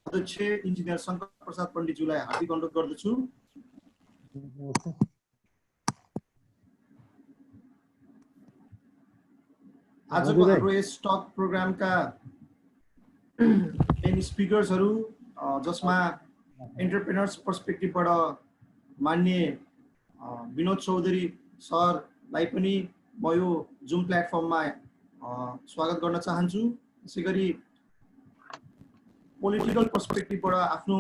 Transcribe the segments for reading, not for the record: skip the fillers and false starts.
अध्यक्ष इन्जिनियर शङ्कर प्रसाद पण्डितज्यूलाई हार्दिक अनुरोध गर्दछु। आजको हाम्रो यस टक प्रोग्रामका मेन स्पिकर्सहरू जसमा एन्टरप्रेनर्स पर्सपेक्टिभबाट मान्य विनोद चौधरी सरलाई पनि म यो जुम प्लेटफर्ममा स्वागत गर्न चाहन्छु। त्यसैगरी पोलिटिकल पर्सपेक्टिभबाट आफ्नो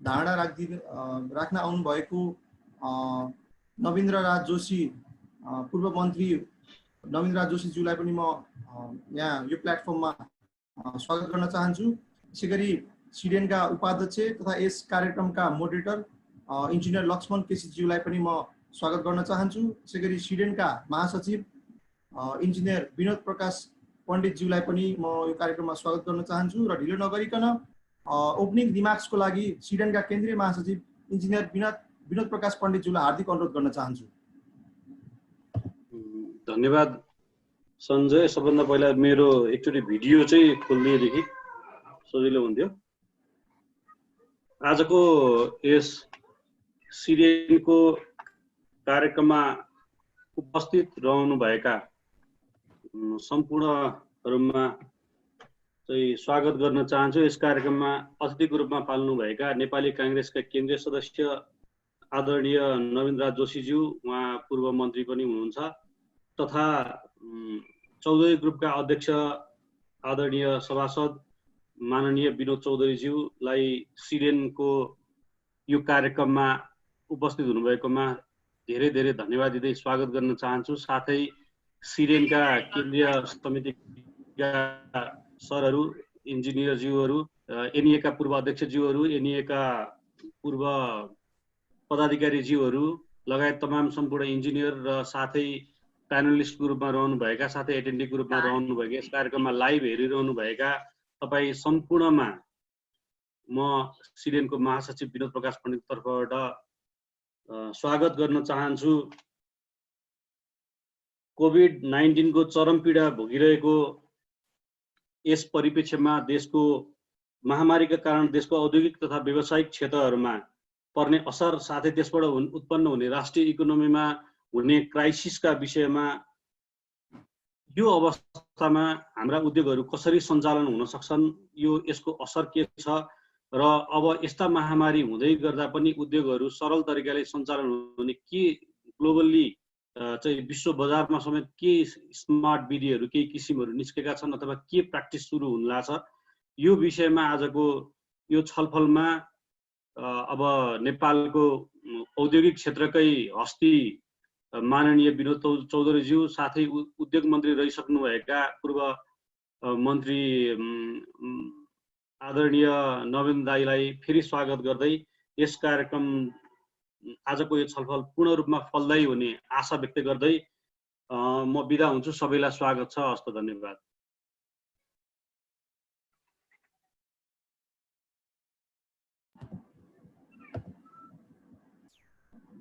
धारणा राख्न आउनुभएको नवीन्द्र राज जोशी पूर्व मन्त्री नवीन्द्र राज जोशीज्यूलाई पनि म यहाँ यो प्लेटफर्ममा स्वागत गर्न चाहन्छु। त्यसैगरी सिडेनका उपाध्यक्ष तथा यस कार्यक्रमका मोडरेटर इन्जिनियर लक्ष्मण केसीज्यूलाई पनि म स्वागत गर्न चाहन्छु। त्यसैगरी सिडेनका महासचिव इन्जिनियर विनोद प्रकाश पण्डितज्यूलाई पनि म यो कार्यक्रममा स्वागत गर्न चाहन्छु र ढिलो नगरिकन ओपनिङ रिमार्क्सको लागि सिडेनका केन्द्रीय महासचिव इन्जिनियर विनोद प्रकाश पण्डितज्यूलाई हार्दिक अनुरोध गर्न चाहन्छु। धन्यवाद सञ्जय। सबभन्दा पहिला मेरो एकचोटि भिडियो चाहिँ खोल्दिएदेखि सजिलो हुन्थ्यो। आजको यस सिडेनको कार्यक्रममा उपस्थित रहनुभएका सम्पूर्णहरुमा चाहिँ स्वागत गर्न चाहन्छु। यस कार्यक्रममा अतिथिको रूपमा पाल्नुभएका नेपाली कांग्रेसका केन्द्रीय सदस्य आदरणीय नवीन्द्र राज जोशीज्यू, उहाँ पूर्व मन्त्री पनि हुनुहुन्छ, तथा चौधरी ग्रुपका अध्यक्ष आदरणीय सभासद माननीय विनोद चौधरीज्यूलाई सिडेनको यो कार्यक्रममा उपस्थित हुनुभएकोमा धेरै धेरै धन्यवाद दिँदै स्वागत गर्न चाहन्छु। साथै सिडेनका केन्द्रीय समितिका सरहरू, इन्जिनियरज्यूहरू, एनईएका पूर्व अध्यक्षज्यूहरू, एनईएका पूर्व पदाधिकारीज्यूहरू लगायत तमाम सम्पूर्ण इन्जिनियर र साथै प्यानलिस्टको रूपमा रहनुभएका, साथै एटेन्डिङको रूपमा रहनुभएका, यस कार्यक्रममा लाइभ हेरिरहनुभएका तपाईँ सम्पूर्णमा म सिडेनको महासचिव विनोद प्रकाश पण्डितको तर्फबाट स्वागत गर्न चाहन्छु। कोभिड-19 को चरम पीडा भोगिरहेको यस परिप्रेक्ष्यमा देशको महामारीका कारण देशको औद्योगिक तथा व्यावसायिक क्षेत्रहरूमा पर्ने असर साथै त्यसबाट उत्पन्न हुने राष्ट्रिय इकोनोमीमा हुने क्राइसिसका विषयमा यो अवस्थामा हाम्रा उद्योगहरू कसरी सञ्चालन हुन सक्छन्, यसको असर के छ र अब यस्ता महामारी हुँदै गर्दा पनि उद्योगहरू सरल तरिकाले सञ्चालन हुने के ग्लोबली चाहिँ विश्व बजारमा समेत के स्मार्ट विधिहरू केही किसिमहरू निस्केका छन् अथवा के प्र्याक्टिस सुरु हुन लाग्छ, यो विषयमा आजको यो छलफलमा अब नेपालको औद्योगिक क्षेत्रकै हस्ती माननीय विनोद चौधरीज्यू साथै उद्योग मन्त्री रहिसक्नुभएका पूर्व मन्त्री आदरणीय नवीन दाईलाई फेरि स्वागत गर्दै यस कार्यक्रम आजको यो छलफल पूर्ण रूपमा फलदायी हुने आशा व्यक्त गर्दै म बिदा हुन्छु। सबैलाई स्वागत छ। हस्त धन्यवाद।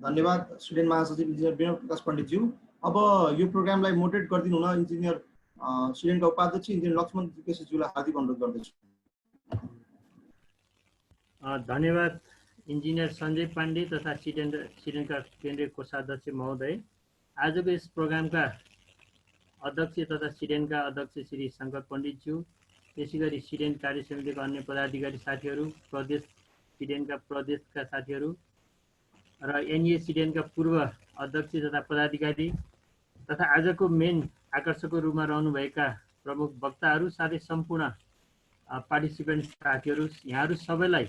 धन्यवाद सिडेन महासचिव इन्जिनियर विनोद प्रकाश पण्डितज्यू। अब यो प्रोग्रामलाई मोडरेट गरिदिनु हुन इन्जिनियर सिडेनका उपाध्यक्ष इन्जिनियर लक्ष्मण केसीज्यूलाई हार्दिक अनुरोध गर्दछु। धन्यवाद इन्जिनियर सञ्जय पाण्डे तथा सिडेनका केन्द्रीय कोषाध्यक्ष महोदय। आजको यस प्रोग्रामका अध्यक्ष तथा सिडेनका अध्यक्ष श्री शङ्कर पण्डितज्यू, त्यसैगरी सिडेन कार्य समितिका अन्य पदाधिकारी साथीहरू, प्रदेश सिडेनका प्रदेशका साथीहरू र एनईए सिडेनका पूर्व अध्यक्ष तथा पदाधिकारी तथा आजको मेन आकर्षकको रूपमा रहनुभएका प्रमुख वक्ताहरू साथै सम्पूर्ण पार्टिसिपेन्ट साथीहरू, यहाँहरू सबैलाई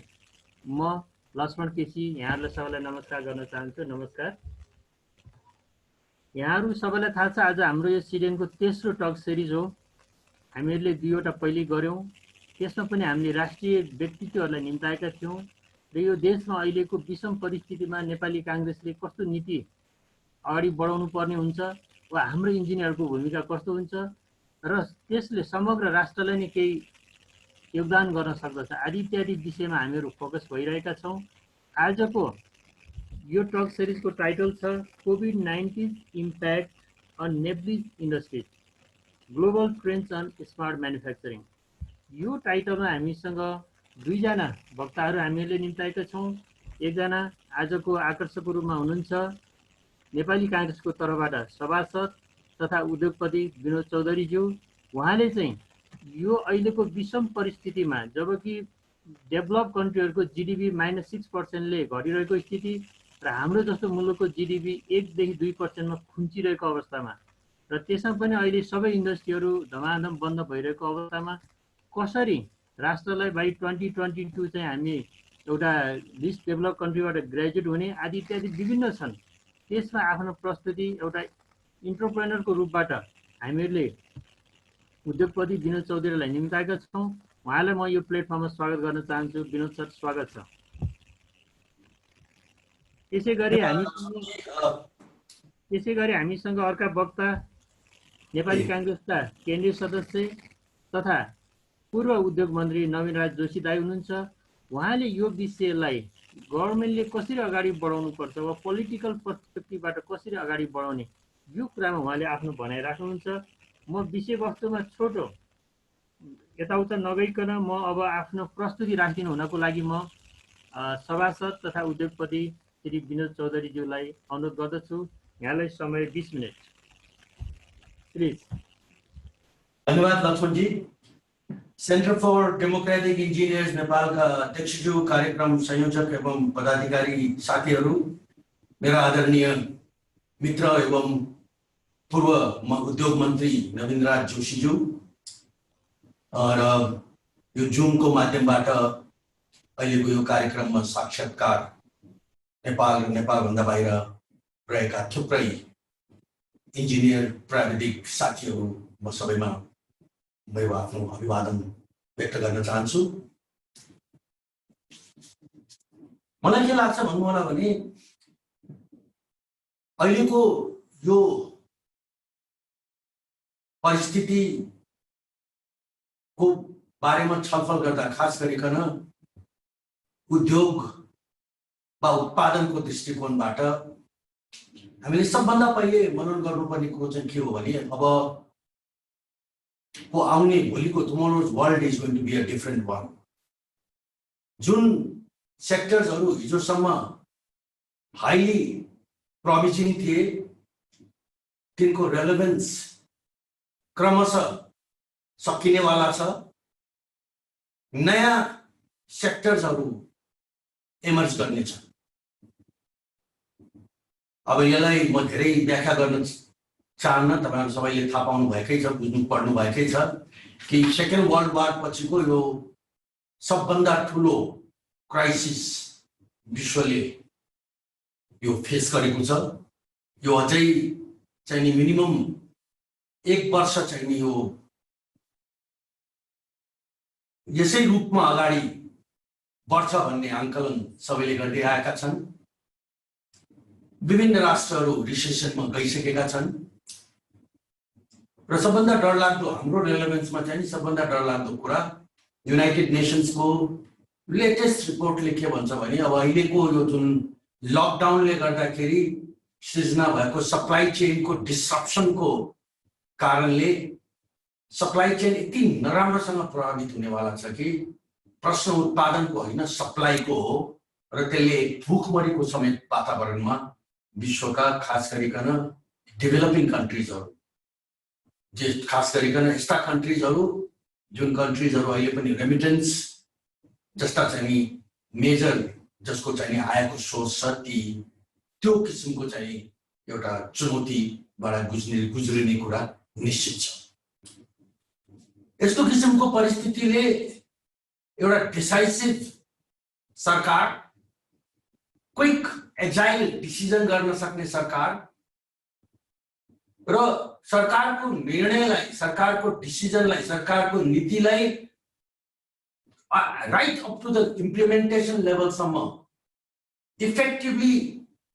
म लक्ष्मण केसी यहाँहरूलाई सबैलाई नमस्कार गर्न चाहन्छु। नमस्कार। यहाँहरू सबैलाई थाहा छ आज हाम्रो यो सिडेनको तेस्रो टक सिरिज हो। हामीहरूले दुईवटा पहिले गऱ्यौँ, त्यसमा पनि हामीले राष्ट्रिय व्यक्तित्वहरूलाई निम्ताएका थियौँ र यो देशमा अहिलेको विषम परिस्थितिमा नेपाली काङ्ग्रेसले कस्तो नीति अगाडि बढाउनु पर्ने हुन्छ वा हाम्रो इन्जिनियरको भूमिका कस्तो हुन्छ र त्यसले समग्र राष्ट्रलाई नै केही योगदान गर्न सक्दछ आदि इत्यादि विषयमा हामीहरू फोकस भइरहेका छौँ। आजको यो टक सिरिजको टाइटल छ कोभिड-19 impact on Nepalese industries, global trends on smart manufacturing. यो टाइटलमा हामीसँग दुईजना वक्ताहरू हामीले निम्ताएका छौँ। एकजना आजको आकर्षकको रूपमा हुनुहुन्छ नेपाली काङ्ग्रेसको तर्फबाट सभासद तथा उद्योगपति विनोद चौधरीज्यू। उहाँले चाहिँ यो अहिलेको विषम परिस्थितिमा जबकि डेभलप कन्ट्रीहरूको जिडिपी -6%ले घटिरहेको स्थिति र हाम्रो जस्तो मुलुकको जिडिपी 1 देखि 2%मा खुम्चिरहेको अवस्थामा र त्यसमा पनि अहिले सबै इन्डस्ट्रीहरू धमाधम बन्द भइरहेको अवस्थामा कसरी राष्ट्रलाई बाई 2022 चाहिँ हामी एउटा लिस्ट डेभलप कन्ट्रीबाट ग्रेजुएट हुने आदि इत्यादि विभिन्न छन्। त्यसमा आफ्नो प्रस्तुति एउटा इन्टरप्रेनरको रूपबाट हामीहरूले उद्योगपति विनोद चौधरीलाई निम्ताएका छौँ। उहाँलाई म यो प्लेटफर्ममा स्वागत गर्न चाहन्छु। विनोद सर, स्वागत छ। त्यसै गरी हामीसँग अर्का वक्ता नेपाली काङ्ग्रेसका केन्द्रीय सदस्य तथा पूर्व उद्योग मन्त्री नवीन राज जोशी दाइ हुनुहुन्छ। उहाँले यो विषयलाई गभर्मेन्टले कसरी अगाडि बढाउनुपर्छ वा पोलिटिकल पर्सपेक्टिभबाट कसरी अगाडि बढाउने यो कुरामा उहाँले आफ्नो भनाइ राख्नुहुन्छ। म विषयवस्तुमा छोटो यताउता नगइकन म अब आफ्नो प्रस्तुति राखिदिनु हुनको लागि म सभासद तथा उद्योगपति श्री विनोद चौधरीज्यूलाई अनुरोध गर्दछु। यहाँलाई समय 20 मिनट प्लिज। धन्यवाद Lakshmanji. Centre for democratic engineers नेपालका अध्यक्षज्यू, कार्यक्रम संयोजक एवं पदाधिकारी साथीहरू, मेरा आदरणीय मित्र एवं पूर्व उद्योग मन्त्री नवीन राज जोशीज्यू र यो जुमको माध्यमबाट अहिलेको यो कार्यक्रममा साक्षात्कार नेपाल र नेपालभन्दा बाहिर रहेका थुप्रै इन्जिनियर प्राविधिक साथीहरू, म सबैमा मेरो आफ्नो अभिवादन व्यक्त गर्न चाहन्छु। मलाई के लाग्छ भन्नु होला भने अहिलेको यो परिस्थितिको बारेमा छलफल गर्दा खास गरिकन उद्योग वा उत्पादनको दृष्टिकोणबाट हामीले सबभन्दा पहिले मनन गर्नुपर्ने कुरो चाहिँ के हो भने अब को आउने भोलिको tomorrow's world is going to be a different world. जुन सेक्टर्सहरू हिजोसम्म हाइली प्रोमिसिङ थिए तिनको रेलेभेन्स क्रमशः सकिनेवाला छ। नयाँ सेक्टर्सहरू इमर्ज गर्नेछ। अब यसलाई म धेरै व्याख्या गर्न चाहन्न, तपाईहरु सबैले थाहा पाउनु भएकै छ, बुझ्नु पढ्नु भएकै छ कि सेकेन्ड वर्ल्ड वार पछिको यो सबभन्दा ठुलो क्राइसिस विश्वले यो फेस गरेको छ। यो अझै चाहिँ नि मिनिमम 1 वर्ष चाहिँ नि यो यसै रूपमा अगाडि बढ्छ भन्ने आंकलन सबैले गर्दै आएका छन्। विभिन्न राष्ट्रहरू रिसेसनमा गइसकेका छन् र सबभन्दा डरलाग्दो हाम्रो रेलेभेन्समा चाहिँ नि सबभन्दा डरलाग्दो कुरा युनाइटेड नेसन्सको लेटेस्ट रिपोर्टले के भन्छ भने अब अहिलेको यो जुन लकडाउनले गर्दाखेरि सृजना भएको सप्लाई चेनको डिस्ट्रप्सनको कारणले सप्लाई चेन यति नराम्रोसँग प्रभावित हुनेवाला छ कि प्रश्न उत्पादनको होइन सप्लाईको हो र त्यसले भुखमरीको समेत वातावरणमा विश्वका खास गरिकन डेभलपिङ कन्ट्रीजहरू जे खास गरिकन यस्ता कन्ट्रीजहरू जुन कन्ट्रीजहरू अहिले पनि रेमिटेन्स जस्ता चाहिँ मेजर जसको चाहिँ आयको सोर्स छ त्यो किसिमको चाहिँ एउटा चुनौतीबाट गुज्रिने कुरा निश्चित छ। यस्तो किसिमको परिस्थितिले एउटा डिसाइसिभ सरकार, क्विक एजाइल डिसिजन गर्न सक्ने सरकार र सरकारको निर्णयलाई, सरकारको डिसिजनलाई, सरकारको नीतिलाई right up to the implementation लेभलसम्म इफेक्टिभली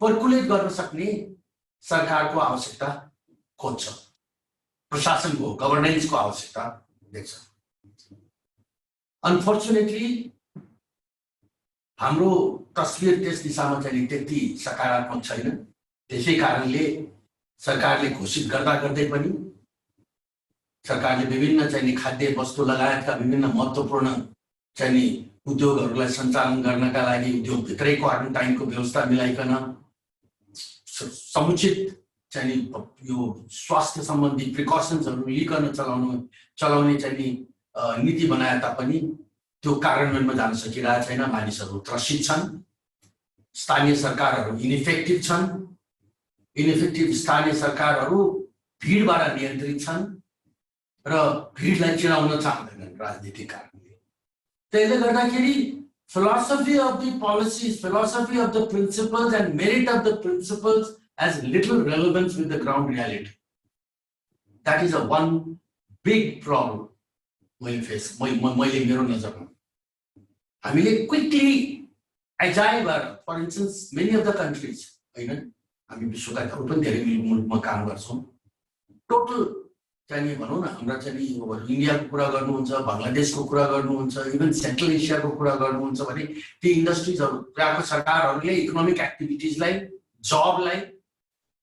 पर्कुलेट गर्न सक्ने सरकारको आवश्यकता खोज्छ, प्रशासनको गभर्नेन्सको आवश्यकता देख्छ। अनफर्चुनेटली हाम्रो तस्बिर त्यस दिशामा चाहिँ त्यति सकारात्मक छैन। त्यसै कारणले सरकारले घोषित गर्दा गर्दै पनि सरकारले विभिन्न चाहिँ खाद्य वस्तु लगायतका विभिन्न महत्त्वपूर्ण चाहिँ उद्योगहरूलाई सञ्चालन गर्नका लागि उद्योगभित्रै क्वारेन्टाइनको व्यवस्था मिलाइकन समुचित चाहिँ यो स्वास्थ्य सम्बन्धी प्रिकसन्सहरू लिइकन चलाउने चाहिँ नीति बनाए तापनि त्यो कार्यान्वयनमा जान सकिरहेको छैन। मानिसहरू त्रसित छन्, स्थानीय सरकारहरू इनइफेक्टिभ छन्, इनइफेक्टिभ स्थानीय सरकारहरू भिडबाट नियन्त्रित छन् र भिडलाई चिनाउन चाहँदैनन् राजनीतिक कारणले। त्यसले गर्दाखेरि philosophy of the policies, philosophy of the principles and merit of the principles has little relevance with the ground reality. That is a one big problem मैले मेरो नजरमा। हामीले क्विकली एजाइल भएर, for instance many of the countries होइन, हामी विश्वका अरू पनि धेरै मुलुकमा काम गर्छौँ, टोटल चाहिँ भनौँ न हाम्रा चाहिँ इन्डियाको कुरा गर्नुहुन्छ, बङ्गलादेशको कुरा गर्नुहुन्छ, इभन सेन्ट्रल एसियाको कुरा गर्नुहुन्छ भने ती इन्डस्ट्रिजहरू त्यहाँको सरकारहरूले इकोनोमिक एक्टिभिटिजलाई, जबलाई,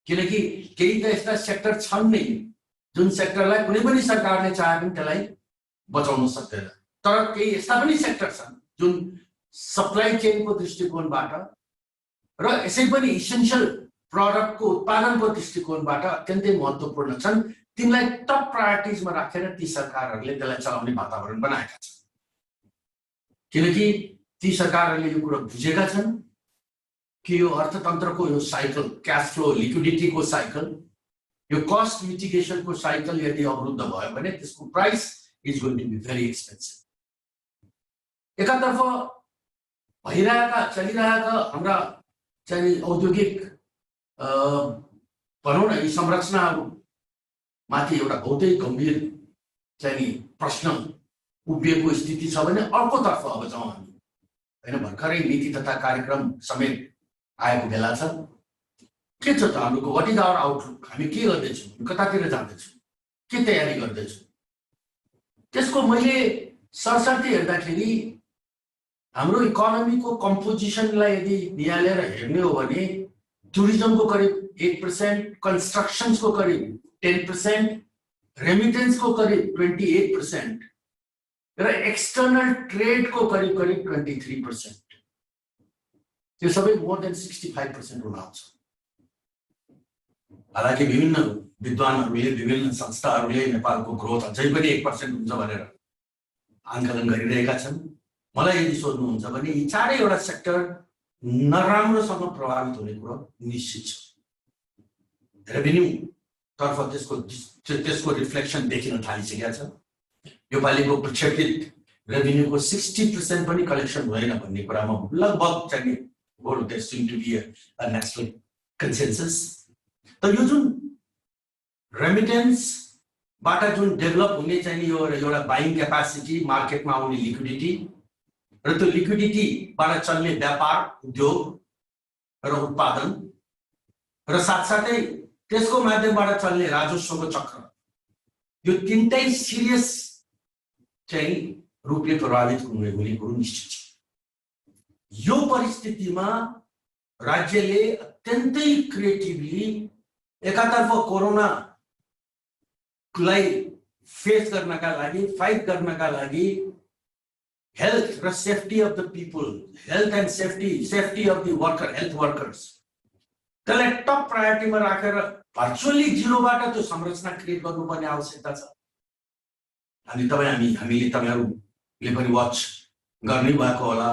किनकि केही त यस्ता सेक्टर छन् नै जुन सेक्टरलाई कुनै पनि सरकारले चाहे पनि त्यसलाई बचाउन सक्दैन, तर केही यस्ता पनि सेक्टर छन् जुन सप्लाई चेनको दृष्टिकोणबाट र यसै पनि इसेन्सियल प्रोडक्टको उत्पादनको दृष्टिकोणबाट अत्यन्तै महत्त्वपूर्ण छन्। तिनलाई टप प्रायोरिटिजमा राखेर ती सरकारहरूले त्यसलाई चलाउने वातावरण बनाएका छन्, किनकि ती सरकारहरूले यो कुरा बुझेका छन् कि यो अर्थतन्त्रको यो साइकल, क्याश फ्लो, लिक्विडिटीको साइकल, यो कस्ट मिटिगेसनको साइकल यदि अवरुद्ध भयो भने त्यसको price is going to be very expensive. एकातर्फ चलिरहेका हाम्रा चाहिँ औद्योगिक भनौँ न यी संरचनाहरू माथि एउटा बहुतै गम्भीर चाहिँ प्रश्न उभिएको स्थिति छ भने अर्कोतर्फ अब जाउँ हामी होइन, भर्खरै नीति तथा कार्यक्रम समेत आएको बेला छ। के छ त हाम्रो वाट इज आवर आउटलुक, हामी के गर्दैछौँ, कतातिर जाँदैछौँ, के तयारी गर्दैछौँ, त्यसको मैले सरसर्ती हेर्दाखेरि हाम्रो इकोनोमीको कम्पोजिसनलाई यदि निहालेर हेर्ने हो भने टुरिज्मको करिब 8%, कन्स्ट्रक्सन्सको करिब 10%, रेमिटेन्सको करिब 28% र एक्सटर्नल ट्रेडको करिब 23%। यो सबै मोर देन 65% हुन आउँछ। हालाकि विभिन्न विद्वानहरूले, विभिन्न संस्थाहरूले नेपालको ग्रोथ अझै पनि 1% हुन्छ भनेर आंकलन गरिरहेका छन्। मलाई यदि सोध्नुहुन्छ भने यी चारैवटा सेक्टर नराम्रोसँग प्रभावित हुने कुरो निश्चित छ। रेभिन्यू तर्फ त्यसको रिफ्लेक्सन देखिन थालिसकेको छ। यो पालिको प्रक्षेपित रेभिन्यूको 60% पनि कलेक्सन हुँदैन भन्ने कुरामा लगभग चाहिँ goal testing to be a national consensus. त यो जुन रेमिटेन्सबाट जुन डेभलप हुने चाहिँ यो एउटा बाइङ क्यापासिटी, मार्केटमा आउने लिक्विडिटी र त्यो लिक्विडिटीबाट चल्ने व्यापार, उद्योग र उत्पादन र साथसाथै त्यसको माध्यमबाट चल्ने राजस्वको चक्र, यो तीनटै सिरियस चाहिँ रूपले प्रभावित हुने कुरो निश्चित छ। यो परिस्थितिमा राज्यले अत्यन्तै क्रिएटिभली एकातर्फ कोरोनालाई फेस गर्नका लागि, फाइट गर्नका लागि हेल्थ र safety of the people, health and safety of the worker, health workers, त्यसलाई टप प्रायोरिटीमा राखेर भर्चुअली जिरोबाट त्यो संरचना क्रिएट गर्नुपर्ने आवश्यकता छ। हामीले तपाईहरुले पनि वाच गर्नै भएको होला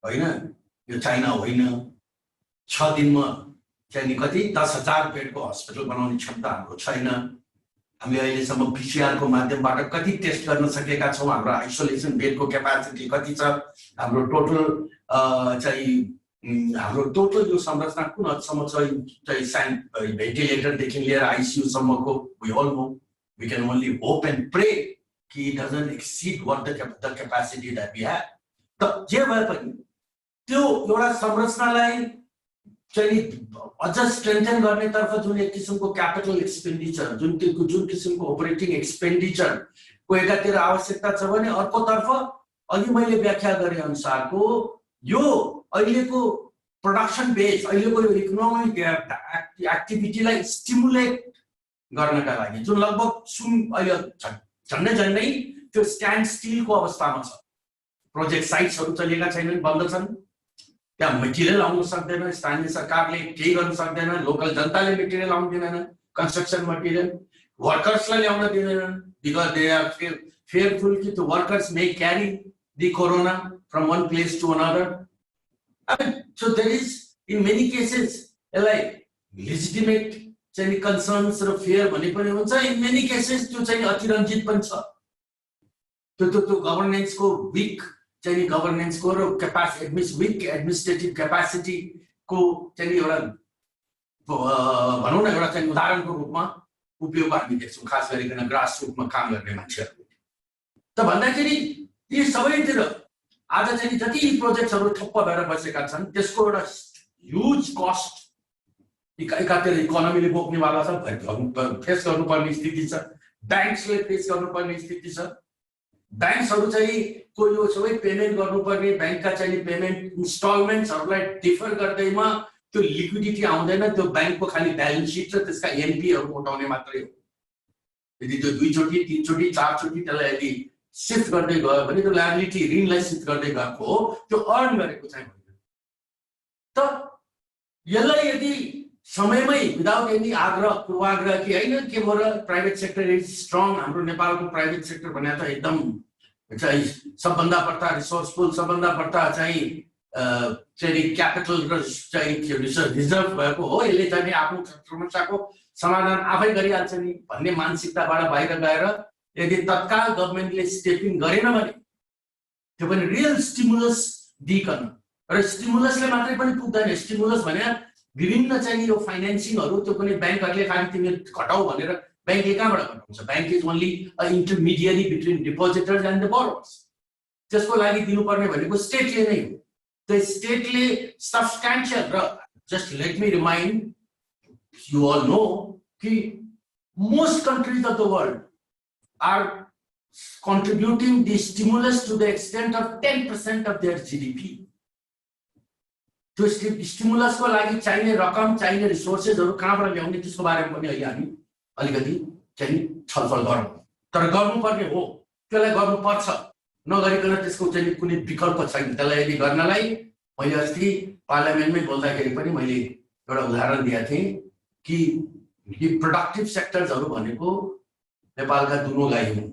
हैन, यो चाइना होइन। 6 दिनमा चाहिँ कति 10,000 बेडको हस्पिटल बनाउने क्षमता हाम्रो छैन। हामीले अहिलेसम्म पीसीआर को माध्यमबाट कति टेस्ट गर्न सकेका छौं, हाम्रो आइसोलेसन बेडको क्यापासिटी कति छ, हाम्रो टोटल यो संरचना कुन हदसम्म छ, भेन्टिलेटरदेखि लिएर आइसियू सम्मको we all know, we can only hope and pray कि it doesn't exceed what the capacity that we have. त जे भए पनि त्यो एउटा संरचनालाई चाहिँ अझ स्ट्रेन्थन गर्ने तर्फ जुन एक किसिमको क्यापिटल एक्सपेन्डिचर, जुन किसिमको अपरेटिङ एक्सपेन्डिचर को एकातिर आवश्यकता छ भने अर्कोतर्फ अघि मैले व्याख्या गरे अनुसारको यो अहिलेको प्रोडक्सन बेस, अहिलेको यो इकोनोमिक एक्टिभिटीलाई स्टिमुलेट गर्नका लागि जुन लगभग अहिले झन्डै त्यो स्ट्यान्ड स्टिलको अवस्थामा छ। प्रोजेक्ट साइट्सहरू चलेका छैनन्, बन्द छन्। त्यहाँ मेटेरियल आउन सक्दैन, स्थानीय सरकारले केही गर्न सक्दैन, लोकल जनताले मेटेरियल आउन दिँदैन, कन्स्ट्रक्सन मेटेरियल वर्कर्सलाई ल्याउन दिँदैनन्, बिकज दे आर fearful कि the workers may carry the corona from one place to another. I mean, so there is in many cases like legitimate concerns or fear भने पनि हुन्छ, in many cases त्यो चाहिँ अतिरञ्जित पनि छ। त्यो governance को weak चाहिँ governance को र capacity weak administrative capacity को चाहिँ एउटा भनौं न एउटा चाहिँ उदाहरणको रूपमा उपयोग हामी देख्छौं, खास गरिकन ग्रास रुटमा काम गर्ने मान्छेहरू। त भन्दाखेरि यी सबैतिर आज चाहिँ जति प्रोजेक्टहरू ठप्प भएर बसेका छन् त्यसको एउटा ह्युज कस्ट एकातिर इकोनोमीले बोक्नेवाला छ, फेस गर्नुपर्ने स्थिति छ, ब्याङ्क्सले फेस गर्नुपर्ने स्थिति छ। ब्याङ्क्सहरू चाहिँ को यो सबै पेमेन्ट गर्नुपर्ने ब्याङ्कका चाहिँ पेमेन्ट इन्स्टलमेन्ट्सहरूलाई डिफर गर्दैमा त्यो लिक्विडिटी आउँदैन, त्यो ब्याङ्कको खाली ब्यालेन्स सिट र त्यसका एनपीहरू उठाउने मात्रै हो। यदि त्यो 2 चोटि 3 चोटि 4 चोटि त्यसलाई यदि शिफ्ट गर्दै गयो भने त्यो लायबिलिटी ऋणलाई शिफ्ट गर्दै गएको हो, त्यो अर्न गरेको चाहिँ होइन। त यसलाई यदि समयमै विदाउट एनी आग्रह पूर्वाग्रह कि होइन के भएर प्राइभेट सेक्टर इज स्ट्रङ, हाम्रो नेपालको प्राइभेट सेक्टर भने त एकदम चाहिँ सबभन्दा बढ्ता रिसोर्सफुल, सबभन्दा बढ्ता चाहिँ क्यापिटल र चाहिँ रिजर्भ भएको हो, यसले चाहिँ आफ्नो समस्याको समाधान आफै गरिहाल्छ नि भन्ने मानसिकताबाट बाहिर गएर यदि तत्काल गभर्नमेन्टले स्टेपिङ गरेन भने त्यो पनि रियल स्टिमुलस दिइकन, र स्टिमुलसले मात्रै पनि पुग्दैन। स्टिमुलस भने विभिन्न चाहिँ यो फाइनेन्सिङहरू त्यो पनि ब्याङ्कहरूले खालि तिमी घटाऊ भनेर ब्याङ्कले कहाँबाट घटाउँछ? Bank is only a intermediary between depositors and the borrowers. त्यसको लागि दिनुपर्ने भनेको स्टेटले नै हो। The stately substantial, just let me remind you all know that most countries of the world are contributing the stimulus to the extent of 10% of their GDP. तो stimulus को लागि चाहिने रकम, चाहिने रिसोर्सेसहरु कहाँबाट ल्याउने त्यसको बारेमा पनि अहिले हामी अलिकति चाहिँ छलफल गरौँ। तर गर्नुपर्ने हो, त्यसलाई गर्नुपर्छ, नगरिकन त्यसको चाहिँ कुनै विकल्प छैन। त्यसलाई यदि गर्नलाई मैले अस्ति पार्लियामेन्टमै बोल्दाखेरि पनि मैले एउटा उदाहरण दिएको थिएँ कि यी प्रोडक्टिभ सेक्टर्सहरु भनेको नेपालका दुनो गाई हुन्,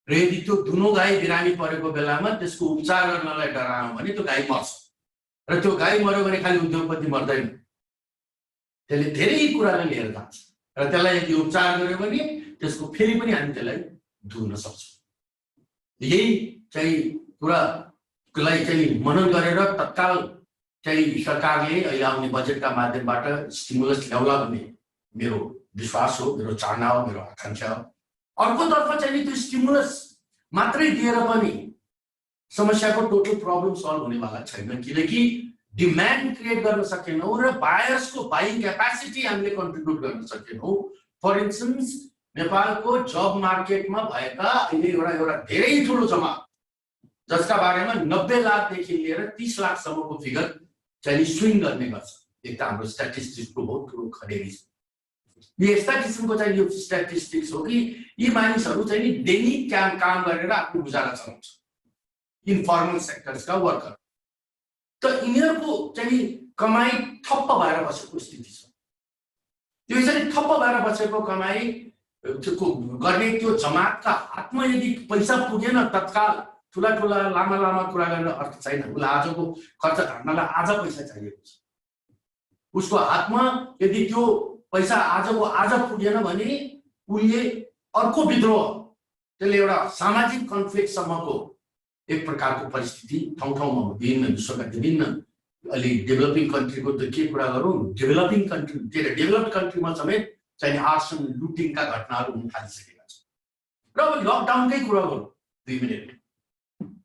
र यदि त्यो दुनो गाई बिरामी परेको बेलामा त्यसको उपचार गर्नलाई डरायौं भने त्यो गाई मर्छ, र त्यो गाई मर्यो भने खालि उद्योगपति मर्दैन, त्यसले धेरै कुरालाई लिएर जान्छ, र त्यसलाई यदि उपचार गर्यो भने त्यसको फेरि पनि हामी त्यसलाई धुन सक्छौं। यही चाहिँ कुरालाई चाहिँ मनन गरेर तत्काल चाहिँ सरकारले अहिले आउने बजेटका माध्यमबाट स्टिमुलस ल्याउला भन्ने मेरो विश्वास हो, मेरो चाहना हो, मेरो आकांक्षा हो। अर्कोतर्फ चाहिँ त्यो स्टिमुलस मात्रै दिएर पनि समस्याको टोटल प्रब्लम सल्भ हुनेवाला छैन, किनकि डिमान्ड क्रिएट गर्न सकेनौं र बायर्सको बाइङ क्यापासिटी हामीले कन्ट्रिब्युट गर्न सकेनौं। फर इन्स्टेन्स नेपालको जब मार्केटमा भएका अहिले एउटा धेरै ठूलो जमात जसका बारेमा 90 लाखदेखि लिएर 30 लाखसम्मको फिगर चाहिँ स्विङ गर्ने गर्छ। एक त हाम्रो स्ट्याटिस्टिक्सको बहुत ठूलो खडेरी छ। यस्ता किसिमको चाहिँ यो स्ट्याटिस्टिक्स हो कि यी मानिसहरू चाहिँ दैनिक काम गरेर आफ्नो गुजारा चलाउँछ, इन्फर्मल सेक्टर्सका वर्कर। त यिनीहरूको चाहिँ कमाई ठप्प भएर बसेको स्थिति छ। त्यो यसरी ठप्प भएर बसेको कमाई गर्ने त्यो जमातका हातमा यदि पैसा पुगेन तत्काल ठुला लामा कुरा गर्न अर्थ छैन। उसलाई आजको खर्च धान्नलाई आज पैसा चाहिएको छ। उसको हातमा यदि त्यो पैसा आजको आज पुगेन भने उसले अर्को विद्रोह, त्यसले एउटा सामाजिक कन्फ्लिक्टसम्मको एक प्रकारको परिस्थिति ठाउँ-ठाउँमा विभिन्न विश्वका विभिन्न अलि डेभलपिङ कन्ट्रीको त के कुरा गरौँ, डेभलपिङ कन्ट्री डेभलप्ड कन्ट्रीमा समेत चाहिँ आर्सन लुटिङका घटनाहरू हुन थालिसकेका छन्। र अब लकडाउनकै कुरा गरौँ 2 मिनेट।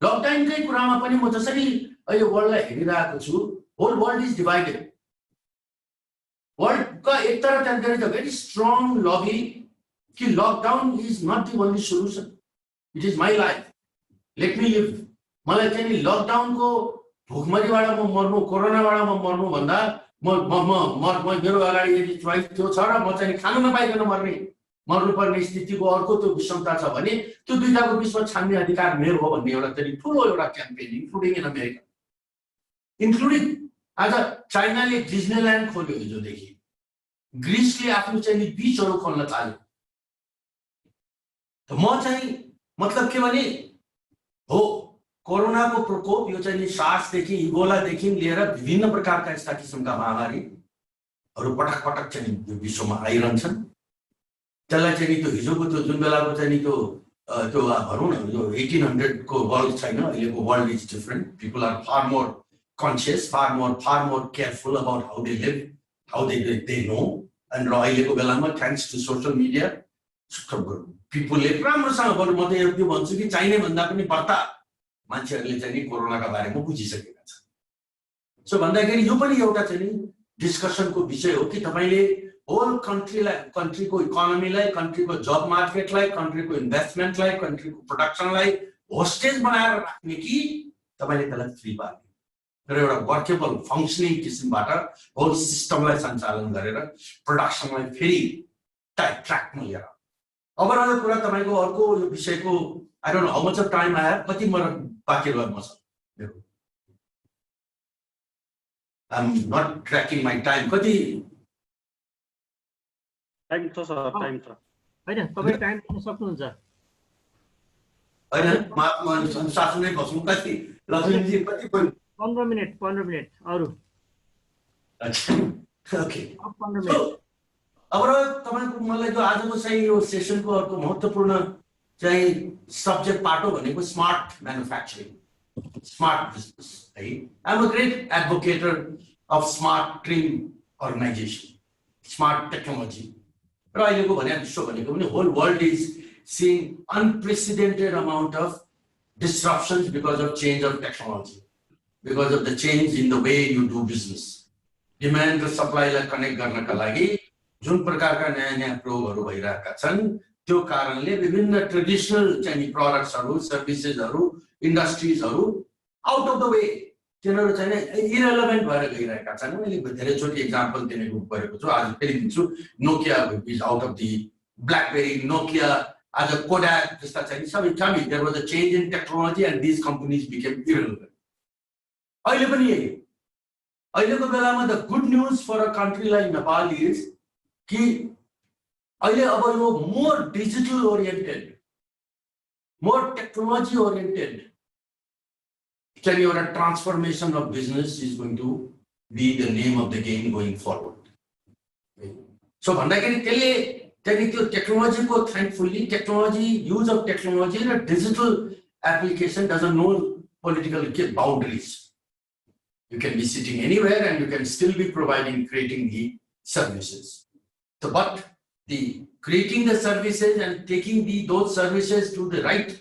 लकडाउनकै कुरामा पनि म जसरी अहिले वर्ल्डलाई हेरिरहेको छु, होल वर्ल्ड इज डिभाइडेड। वर्ल्डका एकतर्फ there is a very strong lobby कि lockdown is not the only solution, it is my life, let me live. मलाई चाहिँ लकडाउनको भुखमरीबाट म मर्नु, कोरोनाबाट म मर्नु भन्दा मेरो अगाडि यदि चोइस त्यो छ र म चाहिँ खानु नपाइकन मर्ने मर्नुपर्ने स्थितिको अर्को त्यो विषमता छ भने त्यो दुईटाको बिचमा छान्ने अधिकार मेरो हो भन्ने एउटा चाहिँ ठुलो एउटा campaign including in America, including आज चाइनाले डिज्नील्यान्ड खोल्यो हिजोदेखि, ग्रिसले आफ्नो चाहिँ बीचहरू खोल्न थाल्यो। म चाहिँ मतलब के भने हो कोरोनाको प्रकोप यो चाहिँ सार्सदेखि इबोलादेखि लिएर विभिन्न प्रकारका यस्ता किसिमका महामारीहरू पटक पटक चाहिँ विश्वमा आइरहन्छन्। त्यसलाई चाहिँ त्यो हिजोको त्यो जुन बेलाको चाहिँ त्यो भनौँ न यो 1800 को वर्ल्ड छैन, अहिलेको world is different. People are far more conscious, far more careful about how they live, how they know. And र अहिलेको बेलामा थ्याङ्क्स टु सोसियल मिडिया पिपुलले राम्रोसँग गर्नु। म त यो भन्छु कि चाहिने भन्दा पनि बढ्ता मान्छेहरूले चाहिँ कोरोनाका बारेमा बुझिसकेका छन्। सो भन्दाखेरि यो पनि एउटा चाहिँ डिस्कसनको विषय हो कि तपाईले होल कन्ट्रीलाई, कन्ट्रीको इकोनोमीलाई, कन्ट्रीको जब मार्केटलाई, कन्ट्रीको इन्भेस्टमेन्टलाई, कन्ट्रीको प्रोडक्सनलाई होस्टेज बनाएर राख्ने कि तपाईले त्यसलाई फ्री पार्ने र एउटा वर्केबल फङ्सनिङ किसिमबाट होल सिस्टमलाई सञ्चालन गरेर प्रोडक्सनलाई फेरि ट्र्याकमा लिएर। अब रहेको कुरा तपाईको अर्को यो विषयको I don't know how much of time I have, कति म बाँकी रहेको छ मेरो, I am not tracking my time. कति टाइम छ सर? टाइम छ हैन, तपाई टाइम दिन सक्नुहुन्छ हैन? म अनुशासनै बस्नु। कति लक्ष्मीजी कति 15 मिनेट अरु। अच्छा ओके, 15 मिनेट। अब र तपाईको मलाई जो आजको चाहिँ यो सेसनको अर्को महत्त्वपूर्ण चाहिँ सब्जेक्ट पाटो भनेको स्मार्ट म्यानुफ्याक्चरिङ, स्मार्ट बिजनेस है। I am a great advocator of smart trim organisation, smart technology. र अहिलेको भने विश्व भनेको पनि whole world is seeing unprecedented amount of disruptions because of change of technology, because of the change in the way you do business. Demand र सप्लाईलाई connect गर्नका लागि जुन प्रकारका नयाँ नयाँ प्रयोगहरू भइरहेका छन् त्यो कारणले विभिन्न ट्रेडिसनल चाहिँ प्रडक्ट्सहरू, सर्भिसेसहरू, इन्डस्ट्रिजहरू आउट अफ द वे तिनीहरू चाहिँ इरेलेभेन्ट भएर गइरहेका छन्। मैले धेरैचोटि एक्जाम्पल दिने गरेको छु, आज फेरि दिन्छु। Nokia is out of the, BlackBerry, Nokia, आज कोडाक जस्ता चाहिँ सबै कमी there was a change in technology and this companies became irrelevant. अहिले पनि यही अहिलेको बेलामा the good news for a country like Nepal is कि अहिले अब यो more digital oriented, more technology oriented चाहिँ एउटा transformation of business is going to be the name of the game going forward. So भन्दाखेरि त्यसले चाहिँ त्यो टेक्नोलोजीको thankfully technology, use of technology र digital application doesn't know political boundaries. You can be sitting anywhere and you can still be providing, creating the services. So, but the creating the services and taking those services to the right,